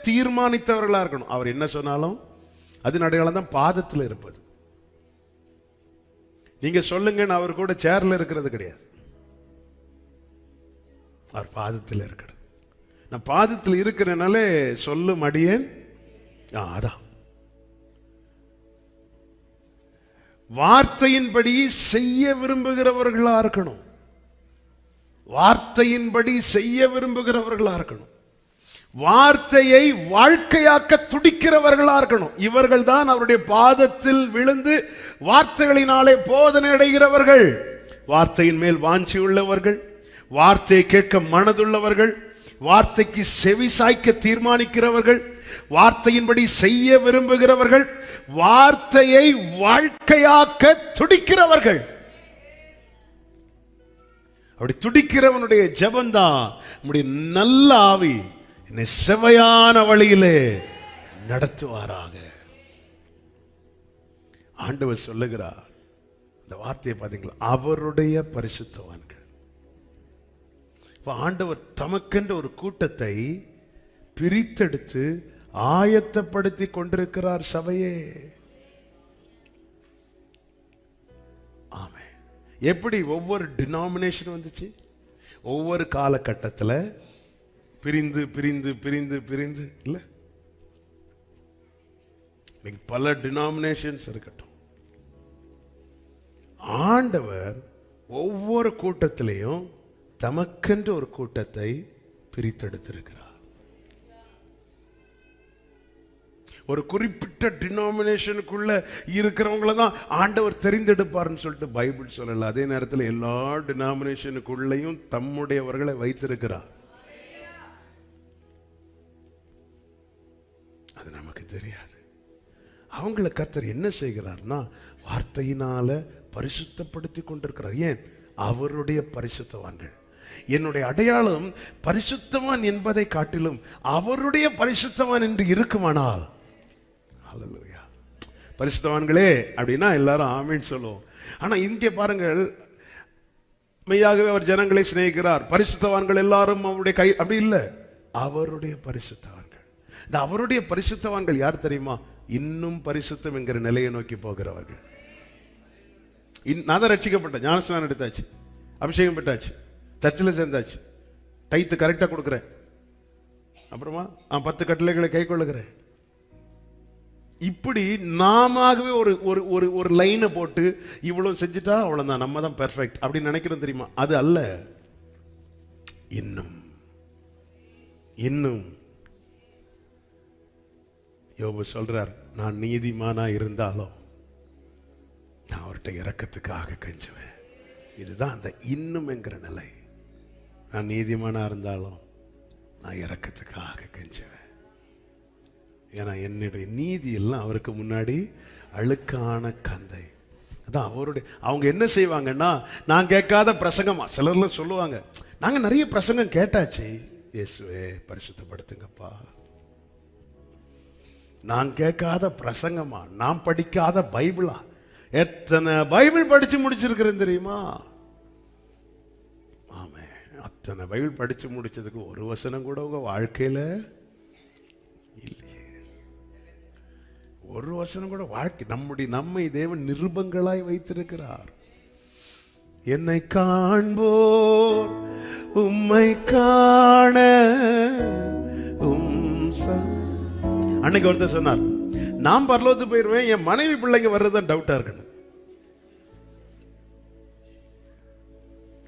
Speaker 1: தீர்மானித்தவர்களா இருக்கணும். அவர் என்ன சொன்னாலும் அதன் அடையாளம் தான் பாதத்தில் இருப்பது. நீங்க சொல்லுங்கன்னு அவர் கூட சேர்ல இருக்கிறது கிடையாது. அவர் பாதத்தில் இருக்கிறது. நான் பாதத்தில் இருக்கிறனாலே சொல்லும் அடியேன். அதான் வார்த்தையின்படி செய்ய விரும்புகிறவர்களா இருக்கணும். வார்த்தையின்படி செய்ய விரும்புகிறவர்களா இருக்கணும். வார்த்தையை வாழ்க்கையாக்க துடிக்கிறவர்களா இருக்கணும். இவர்கள் தான் அவருடைய பாதத்தில் விழுந்து வார்த்தைகளினாலே போதனை அடைகிறவர்கள். வார்த்தையின் மேல் வாஞ்சி உள்ளவர்கள், வார்த்தையை கேட்க மனதுள்ளவர்கள், வார்த்தைக்கு செவி சாய்க்க தீர்மானிக்கிறவர்கள், வார்த்தையின்படி செய்ய விரும்புகிறவர்கள், வார்த்தையை வாழ்க்கையாக்க துடிக்கிறவர்கள். அப்படி துடிக்கிறவனுடைய ஜெபம்தான் நம்முடைய நல்ல ஆவி என்னை செவையான வழியிலே நடத்துவாராக. ஆண்டவர் சொல்லுகிறார், இந்த வார்த்தையை பார்த்தீங்களா, அவருடைய பரிசுத்தவான்கள். ஆண்டவர் தமக்கென்ற ஒரு கூட்டத்தை பிரித்தெடுத்து ஆயத்தப்படுத்தி கொண்டிருக்கிறார் சபையே. ஆமே. எப்படி ஒவ்வொரு டினாமினேஷன் வந்துச்சு, ஒவ்வொரு காலகட்டத்தில் பிரிந்து பிரிந்து பிரிந்து பிரிந்து இல்ல, பல டினாமினேஷன்ஸ் இருக்கட்டும், ஆண்டவர் ஒவ்வொரு கூட்டத்திலையும் தமக்கென்று ஒரு கூட்டத்தை பிரித்தெடுத்திருக்கிறார். ஒரு குறிப்பிட்ட டினாமினேஷனுக்குள்ள இருக்கிறவங்கள தான் ஆண்டவர் தெரிந்தெடுப்பார்னு சொல்லிட்டு பைபிள் சொல்லல. அதே நேரத்தில் எல்லா டினாமினேஷனுக்குள்ளேயும் தம்முடையவர்களை வைத்திருக்கிறார். அது நமக்கு தெரியாது. அவங்கள கர்த்தர் என்ன செய்கிறார்னா வார்த்தையினால பரிசுத்தப்படுத்தி கொண்டிருக்கிறார். ஏன்? அவருடைய பரிசுத்தவான்கள். என்னுடைய அடையாளம் பரிசுத்தவான் என்பதை காட்டிலும் அவருடைய பரிசுத்தவான் என்று இருக்குமானால், ஹல்லேலூயா, பரிசுத்தவான்களே அப்படின்னா எல்லாரும் ஆமென் சொல்லுவோம். ஆனா இங்கே பாருங்கள், மெய்யாகவே அவர் ஜனங்களை சிநேகிக்கிறார், பரிசுத்தவான்கள் எல்லாரும் அவருடைய கை, அப்படி இல்லை, அவருடைய பரிசுத்தவான்கள். இந்த அவருடைய பரிசுத்தவான்கள் யார் தெரியுமா? இன்னும் பரிசுத்தம் என்கிற நிலையை நோக்கி போகிறவர்கள். நான் தான் ரட்சிக்கப்பட்டேன், ஞானஸ்நானம் எடுத்தாச்சு, அபிஷேகம் பெற்றாச்சு, சர்ச்சில் சேர்ந்தாச்சு, டைத்து கரெக்டாக கொடுக்குறேன், அப்புறமா 10 கட்டளைகளை கை கொள்ளுகிறேன். இப்படி நாமவே ஒரு ஒரு ஒரு ஒரு லைனை போட்டு இவ்வளவு செஞ்சுட்டா அவ்வளவுதான், நம்ம தான் பெர்ஃபெக்ட் அப்படின்னு நினைக்கிறோம் தெரியுமா? அது அல்ல. இன்னும் இன்னும் யோபு சொல்றார், நான் நீதிமானா இருந்தாலும் நான் அவர்கிட்ட இரக்கத்துக்காக கெஞ்சுவேன். இதுதான் அந்த இன்னும் என்கிற நிலை. நான் நீதிமானா இருந்தாலும் நான் இரக்கத்துக்காக கெஞ்சுவேன். ஏன்னா என்னுடைய நீதி எல்லாம் அவருக்கு முன்னாடி அழுக்கான கந்தை. அதான் அவருடைய. அவங்க என்ன செய்வாங்கன்னா, நான் கேட்காத பிரசங்கமா சிலர்லாம் சொல்லுவாங்க, நாங்க நிறைய பிரசங்கம் கேட்டாச்சு, இயேசுவே பரிசுத்தப்படுத்துங்கப்பா. நான் கேட்காத பிரசங்கமா, நான் படிக்காத பைபிளா? எத்தனை பைபிள் படிச்சு முடிச்சிருக்கிறேன் தெரியுமா? ஆமே, அத்தனை பைபிள் படிச்சு முடிச்சதுக்கு ஒரு வசனம் கூட உங்க வாழ்க்கையில இல்லையே. ஒரு வசனம் கூட வாழ்க்கை. நம்மை தேவன் நிருபங்களாய் வைத்திருக்கிறார். என்னை காண்போர் உம்மை காண அன்னைக்கு ஒருத்தர் சொன்னார், நான் பரலோகத்துக்கு போயிருவேன், என் மனைவி பிள்ளைங்க வர்றதுதான் டவுட்டா இருக்கு.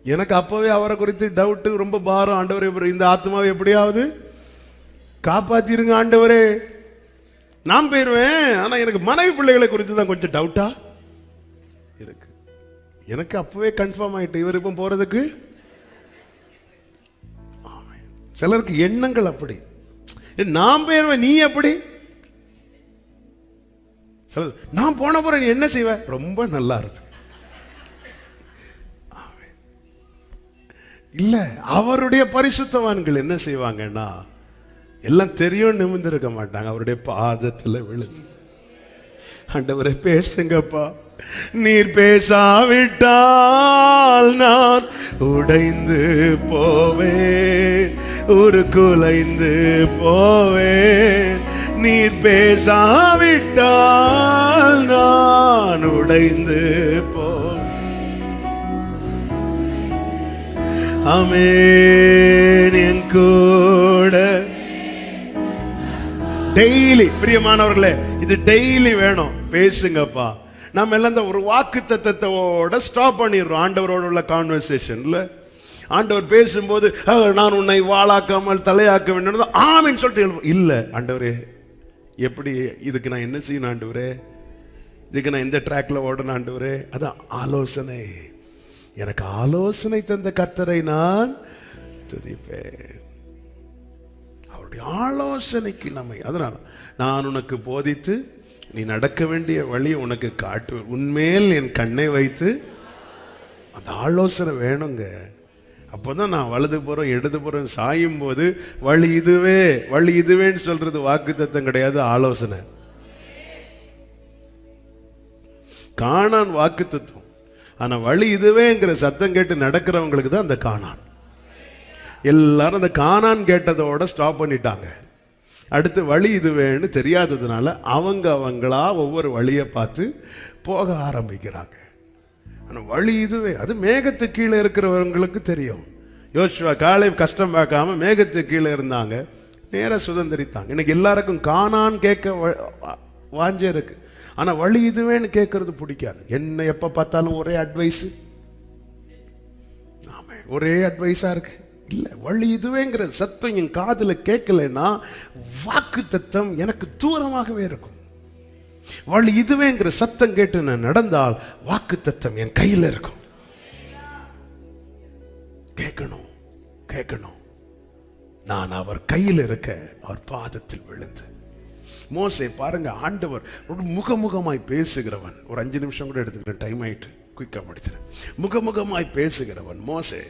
Speaker 1: எனக்கு அப்பவே அவரை குறித்து டவுட், ரொம்ப பாரம். ஆண்டவரே, இந்த ஆத்மாவை எப்படியாவது காப்பாத்திருங்க ஆண்டவரே. நான் போயிருவேன், ஆனா எனக்கு மனைவி பிள்ளைகளை குறித்து தான் கொஞ்சம் டவுட்டா இருக்கு. எனக்கு அப்பவே கன்ஃபார்ம் ஆயிட்டு இவர் இப்போ போறதுக்கு. சிலருக்கு எண்ணங்கள் அப்படி, நான் போயிருவேன் நீ எப்படி, நான் போன போற நீ என்ன செய்வ, ரொம்ப நல்லா இருக்கு. இல்ல, அவருடைய பரிசுத்தவான்கள் என்ன செய்வாங்கன்னா, எல்லாம் தெரியும் நிமிர்ந்திருக்க மாட்டாங்க, அவருடைய பாதத்தில் விழுந்து, ஆண்டவரே பேசுங்கப்பா, நீர் பேசாவிட்டால் நான் உடைந்து போவேன், ஒரு குலைந்து போவேன், நீர் பேசாவிட்டால் நான் உடைந்து போவேன். ஆமென். என் கூட டெய்லி, பிரியமானவர்களே, இது டெய்லி வேணும். பேசுங்கப்பா. நம்ம எல்லாம் இந்த ஒரு வாக்கு தத்தத்தோட ஸ்டாப் பண்ணிடுறோம் ஆண்டவரோட உள்ள கான்வர்சேஷன்ல. ஆண்டவர் பேசும்போது நான் உன்னை வாளாக்காமல் தலையாக்க வேண்டும் ஆமீன் சொல்லிட்டு இல்லை ஆண்டவரே, எப்படி இதுக்கு நான் என்ன செய்யணும் ஆண்டவரே, இதுக்கு நான் எந்த ட்ராக்ல ஓடணும் ஆண்டவரே? அதான் ஆலோசனை. எனக்கு ஆலோசனை தந்த கர்த்தரை நான் துதிப்பேன். அவருடைய ஆலோசனைக்கு நம்மை, அதனால நான் உனக்கு போதித்து நீ நடக்க வேண்டிய வழி உனக்கு காட்டுவேன், உன்மேல் என் கண்ணை வைத்து. அந்த ஆலோசனை வேணுங்க. அப்போதான் நான் வலது புறம் இடது புறம் சாயும் போது வழி இதுவே வழி இதுவேன்னு சொல்றது வாக்குத்தத்தம் கிடையாது, ஆலோசனை. காணான் வாக்குத்தத்தம். ஆனா வழி இதுவேங்கிற சத்தம் கேட்டு நடக்கிறவங்களுக்கு தான் அந்த காணான். எல்லாரும் அந்த காணான் கேட்டதோட ஸ்டாப் பண்ணிட்டாங்க. அடுத்து வழி இதுவேன்னு தெரியாததுனால அவங்களா ஒவ்வொரு வழியை பார்த்து போக ஆரம்பிக்கிறாங்க. ஆனால் வழி இதுவே, அது மேகத்து கீழே இருக்கிறவங்களுக்கு தெரியும். யோசுவா காலை கஷ்டம் பார்க்காம மேகத்து கீழே இருந்தாங்க, நேராக சுதந்திரித்தாங்க. இன்னைக்கு எல்லாருக்கும் காணான்னு கேட்க வாஞ்சே இருக்கு, ஆனால் வழி இதுவேன்னு கேட்கறது பிடிக்காது. என்ன எப்போ பார்த்தாலும் ஒரே அட்வைஸ், ஒரே அட்வைஸாக இருக்கு. இல்லை, வழி இதுவேங்கிற சத்தம் என் காதில் கேட்கலைன்னா வாக்கு தத்தம் எனக்கு தூரமாகவே இருக்கும். வழி இதுவேங்கிற சத்தம் கேட்டு நான் நடந்தால் வாக்கு தத்தம் என் கையில் இருக்கும். கேட்கணும் கேட்கணும். நான் அவர் கையில் இருக்க அவர் பாதத்தில் விழுந்து. மோசே பாருங்க, ஆண்டவர் ஒரு முகமுகமாய் பேசுகிறவன். ஒரு 5 நிமிஷம் கூட எடுத்துக்கிறேன், டைம் ஆயிட்டு குயிக்கா முடிச்சிடறேன். முகமுகமாய் பேசுகிறவன் மோசே.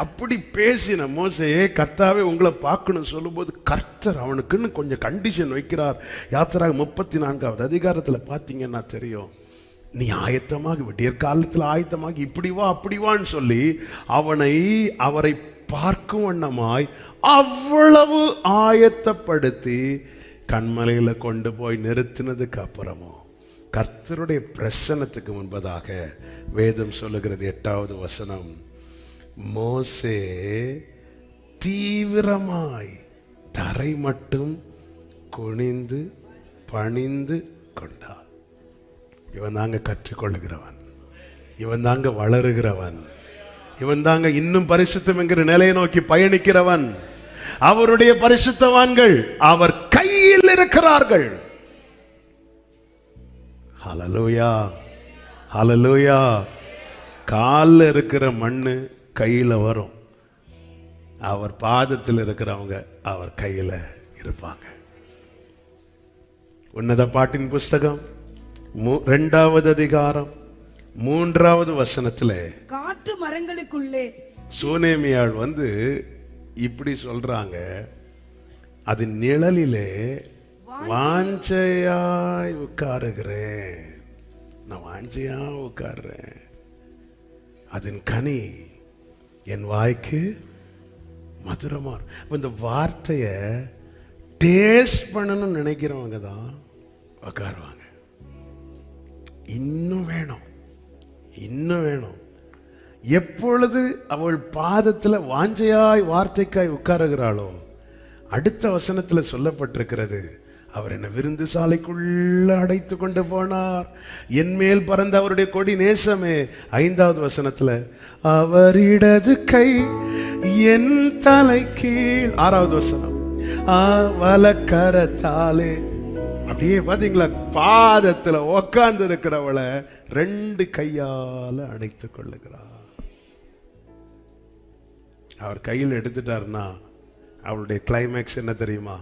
Speaker 1: அப்படி பேசின மோசையே கர்த்தாவே உங்களை பார்க்கணும் சொல்லும்போது கர்த்தர் அவனுக்குன்னு கொஞ்சம் கண்டிஷன் வைக்கிறார். யாத்திராக 34வது அதிகாரத்தில் பார்த்தீங்கன்னா தெரியும். நீ ஆயத்தமாக விடியற் காலத்தில் ஆயத்தமாக இப்படி வா அப்படி வான்னு சொல்லி அவரை பார்க்கும் வண்ணமாய் அவ்வளவு ஆயத்தப்படுத்தி கண்மலையில கொண்டு போய் நிறுத்தினதுக்கு அப்புறமும் கர்த்தருடைய பிரசன்னத்துக்கு முன்பதாக வேதம் சொல்லுகிறது 8வது வசனம், மோசே தீவிரமாய் தரை மட்டும் குனிந்து பணிந்து கொண்டான். இவன் தாங்க கற்றுக்கொள்ளுகிறவன், இவன் தாங்க வளருகிறவன், இவன் தாங்க இன்னும் பரிசுத்தம் என்கிற நிலையை நோக்கி பயணிக்கிறவன். அவருடைய பரிசுத்தவான்கள் அவர் கையில் இருக்கிறார்கள். ஹல்லேலூயா, ஹல்லேலூயா. காலில் இருக்கிற மண்ணு கையில் வரும், அவர் பாதத்தில் இருக்கிறவங்க அவர் கையில் இருப்பாங்க. உன்னத பாட்டின் புஸ்தகம் 2வது அதிகாரம் 3வது வசனத்தில்
Speaker 2: காட்டு மரங்களுக்குள்ளே
Speaker 1: சூனேமியாள் இப்படி சொல்றாங்க, அது நிழலிலே வாஞ்சையாய் உட்காருகிறேன், நான் வாஞ்சையா உட்கார்றேன், அதன் கனி என் வாய்க்கு மதுரமா. இந்த வார்த்தைய டேஸ்ட் பண்ணணும்னு நினைக்கிறவங்க தான் உட்காருவாங்க. இன்னும் வேணும், இன்னும் வேணும். எப்பொழுது அவள் பாதத்தில் வாஞ்சையாய் வார்த்தைக்காய் உட்காருகிறாளோ, அடுத்த வசனத்தில் சொல்லப்பட்டிருக்கிறது, அவர் என்ன விருந்து சாலைக்குள்ள அடைத்து கொண்டு போனார், என் மேல் பறந்த அவருடைய கொடி நேசமே. 5வது வசனத்தில் அவர் இடது கை என் தலை கீழ். 6வது வசனம் வலக்கரத்தாலே. அப்படியே பாத்தீங்களா, பாதத்தில் உட்கார்ந்து இருக்கிறவளை 2 கையால அணைத்து கொள்ளுகிறார். அவர் கையில் எடுத்துட்டார்னா அவருடைய கிளைமேக்ஸ் என்ன தெரியுமா?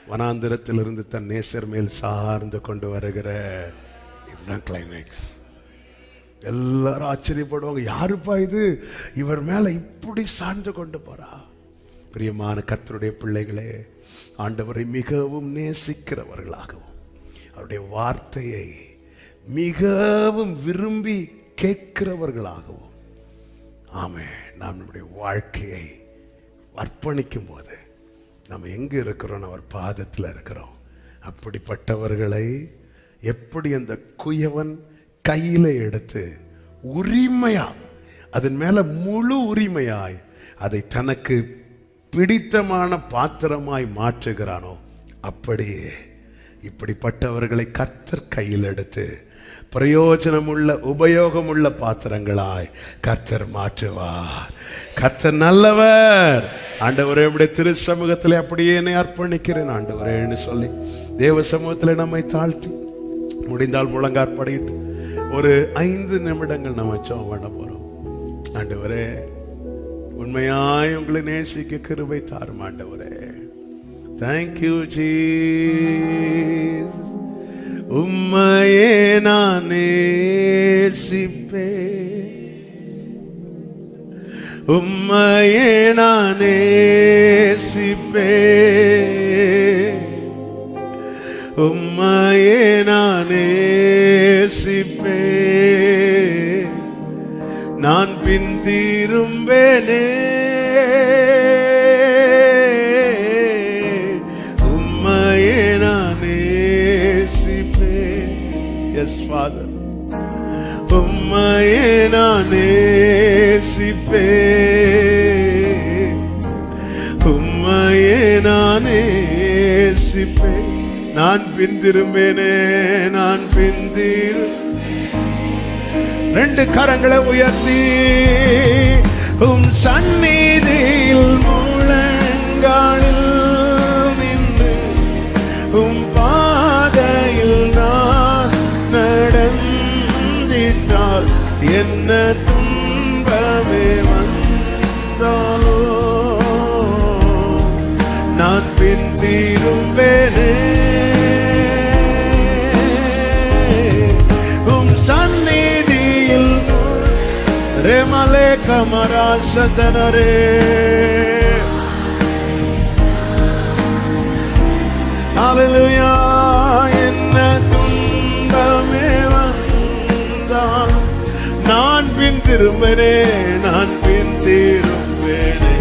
Speaker 1: வனாந்திரத்திலிருந்து தன் நேசர் மேல் சார்ந்து கொண்டு வருகிற இதுதான் கிளைமேக்ஸ். எல்லாரும் ஆச்சரியப்படுவாங்க, யாருப்பா இது, இவர் மேல இப்படி சார்ந்து கொண்டு போறா. பிரியமான கர்த்தருடைய பிள்ளைகளே, ஆண்டவரை மிகவும் நேசிக்கிறவர்களாகவும் அவருடைய வார்த்தையை மிகவும் விரும்பி கேட்கிறவர்களாகவும் ஆமென் நாம் நம்முடைய வாழ்க்கையை அர்ப்பணிக்கும் போது நம்ம எங்கே இருக்கிறோம்? அவர் பாதத்தில் இருக்கிறோம். அப்படிப்பட்டவர்களை எப்படி அந்த குயவன் கையில் எடுத்து உரிமையா, அதன் மேல முழு உரிமையாய் அதை தனக்கு பிடித்தமான பாத்திரமாய் மாற்றுகிறானோ, அப்படியே இப்படிப்பட்டவர்களை கர்த்தர் கையில் எடுத்து பிரயோஜனமுள்ள உபயோகமுள்ள பாத்திரங்களாய் கர்த்தர் மாற்றுவார். கர்த்தர் நல்லவர். ஆண்டவரே, உம்முடைய திரு சமூகத்தில் அப்படியே என்னை அர்ப்பணிக்கிறேன் ஆண்டவரேன்னு சொல்லி தேவ சமூகத்தில் நம்மை தாழ்த்தி முடிந்தால் முழங்காற்படிட்டு ஒரு 5 நிமிடங்கள் நம்ம ஜெபம் பண்ண போறோம். ஆண்டவரே, உண்மையாய் உங்களை நேசிக்க கிருபை தாரும் ஆண்டவரே. Thank you Jesus. உம்மையே நான் நேசிப்பேன், உம்மையே நான் நேசிப்பேன், உம்மையே நான் நேசிப்பேன், நான் பின் திரும்பேனே, உம்மையே நான் நேசிப்பேன். எஸ் ஃபாதர், உம்மையே நான் நேசிப்பேன், உம்மையே நான் நேசிப்பேன், நான் பின் திரும்பேனே, நான் பின் ரெண்டு கரங்களை உயர்த்தி உம் சந்நிதியில் முழங்காலில் நின்று உம் பாதையில் நான் நடந்திட்டால் என்ன துன்பமே வந்தாலோ நான் பின் திரும்பேனே, உம் சந்நிதியில் ரெமலே கமரா சதனரே. ஹல்லேலூயா. என்ன துன்பமே வந்தால் நான் பின் திரும்பேனே, நான் பின் திரும்பேனே,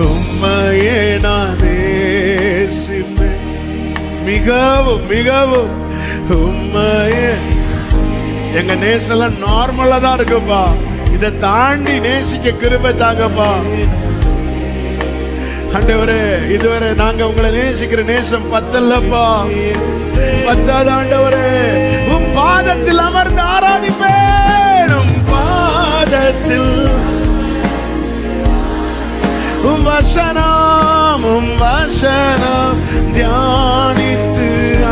Speaker 1: உம்மையே நான் நேசிப்பேன், மிகவும் மிகவும் உம்மையே. எங்க நேசெல்லாம் நார்மலா தான் இருக்குப்பா, இதை தாண்டி நேசிக்க கிருபை தாங்கப்பா. ஆண்டவரே, இதுவரை நாங்க உங்களை நேசிக்கிற நேசம் பத்தல்லப்பா, பத்தாது ஆண்டவரே. உம் பாதத்தில் அமர்ந்து ஆராதிப்பேன், உம் பாதத்தில் உம் வசனம் தியானித்து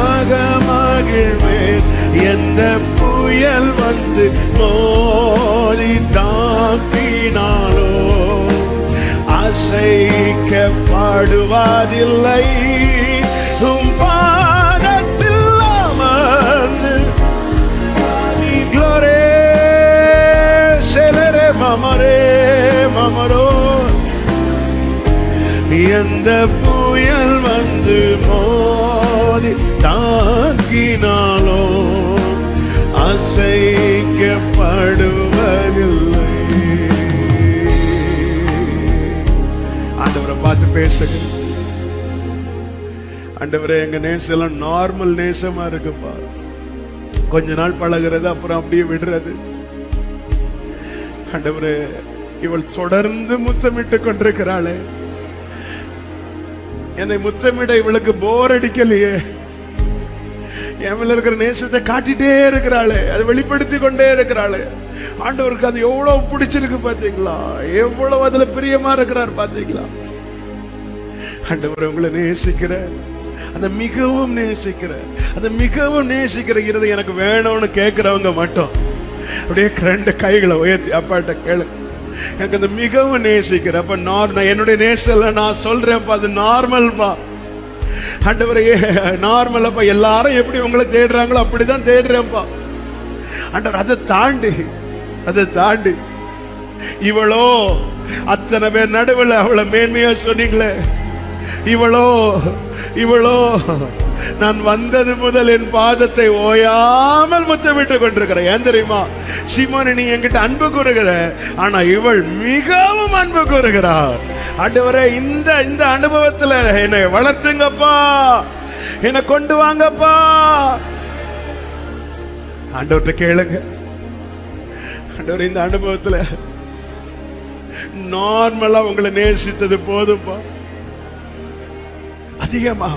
Speaker 1: ஆகமகிழ்வேன். எந்த புயல் வந்து மோதி தாக்கினாலோ அசைக்கப்படுவதில்லை, உம் பாதத்தில் அமர்ந்து க்ளோரே செலரே மமரே மமரோ. எந்த புயல் வந்து மோதி தாக்கினாலோ அசைக்கப்படுவதில்லை. ஆண்டவரை பார்த்து பேசுங்க. ஆண்டவரே, எங்க நேசம் நார்மல் நேசமா இருக்குப்பா, கொஞ்ச நாள் பழகிறது அப்புறம் அப்படியே விடுறது. ஆண்டவரே, இவள் தொடர்ந்து முத்தமிட்டு கொண்டிருக்கிறாளே, என்னை முத்தமிட இவளுக்கு போர் அடிக்கலையே, என் மேல இருக்கிற நேசத்தை காட்டிட்டே இருக்கிறாளே, அதை வெளிப்படுத்தி கொண்டே இருக்கிறாளே. ஆண்டவருக்கு அது எவ்வளவு பிடிச்சிருக்கு பாத்தீங்களா, எவ்வளவு அதுல பிரியமா இருக்கிறார் பாத்தீங்களா. ஆண்டவர் உங்களை நேசிக்கிற, அந்த மிகவும் நேசிக்கிற, அந்த மிகவும் நேசிக்கிற இருதை எனக்கு வேணும்னு கேட்கிறவங்க மட்டும் அப்படியே 2 கைகளை உயர்த்தி அப்பாட்ட கேளு. எனக்கு அந்த மிகவும் நேசிக்கிற, அப்ப என்னுடைய நேசல நான் சொல்றேன்ப்பா, அது நார்மல்பா. ஆண்டவரே, நார்மலப்பா, எல்லாரும் எப்படி உங்களை தேடுறாங்களோ அப்படிதான் தேடுறேன்ப்பா. ஆண்டவர், அதை தாண்டி இவளோ அத்தனை பேர் நடுவில் அவளை மேன்மையா சொன்னீங்களே, இவளோ நான் வந்தது முதல் என் பாதத்தை ஓயாமல் முத்தமிட்டு கொண்டிருக்கிறேன். ஏன் தெரியுமா? சீமோனே, நீ என்கிட்ட அன்பு கூறுகிற, ஆனா இவள் மிகவும் அன்பு கூறுகிறார். ஆண்டவரே, இந்த அனுபவத்துல என்னை வளர்த்துங்கப்பா, என்னை கொண்டு வாங்கப்பா. ஆண்டவர்கிட்ட கேளுங்க. ஆண்டவர், இந்த அனுபவத்துல நார்மலா உங்களை நேசித்தது போதும்பா, அதிகமா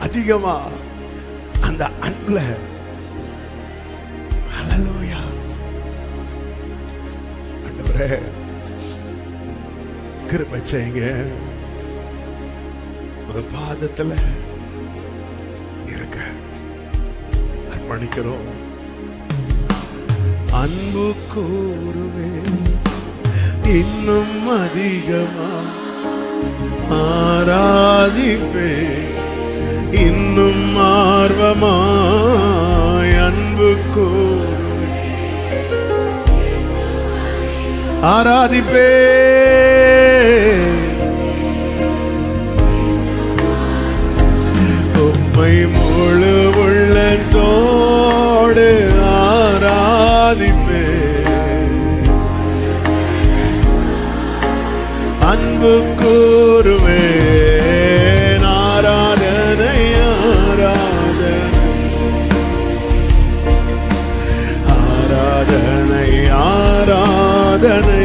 Speaker 1: அதிகமா அந்த அன்புல. ஹல்லேலூயா. ஆண்டவரே கிருபை செய்யுங்க. உங்க பாதத்துல இருக்க அர்ப்பணிக்கிறோம். அன்பு கூறுவே இன்னும் அதிகமா, ஆராதிப்பே இன்னும் ஆர்வமாய். அன்பு கூறுவே ஆராதிப்பே உம்மை முழு உள்ளத்தோடு ஆராதிப்பே. அன்பு கூறுவேன் ஆராதனை ஆராதனை ஆராதனை ஆராதனை.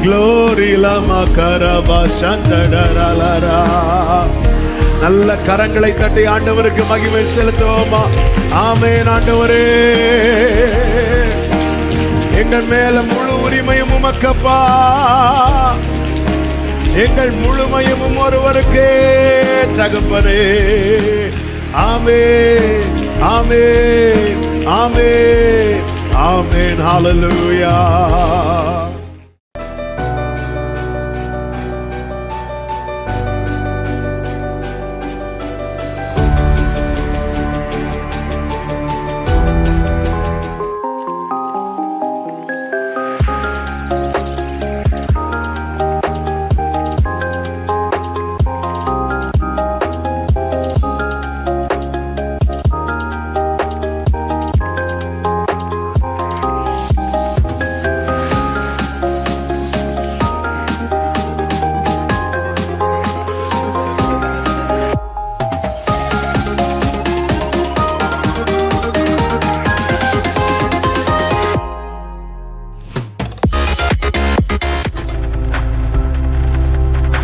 Speaker 1: Glory lama karaba shandadaralara. நல்ல கரங்களை தட்டி ஆண்டவருக்கு மகிமை செலுத்துவோமா? ஆமென். ஆண்டவரே, எங்கள் மேல முழு உரிமையும் உமக்கப்பா. எங்கள் முழுமையும் ஒருவருக்கே தகப்பனே. ஆமென் ஆமென் ஆமென் ஆமென். ஹல்லேலூயா.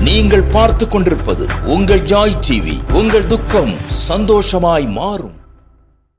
Speaker 3: நீங்கள் பார்த்துக் கொண்டிருப்பது உங்கள் ஜாய் டிவி. உங்கள் துக்கம் சந்தோஷமாய் மாறும்.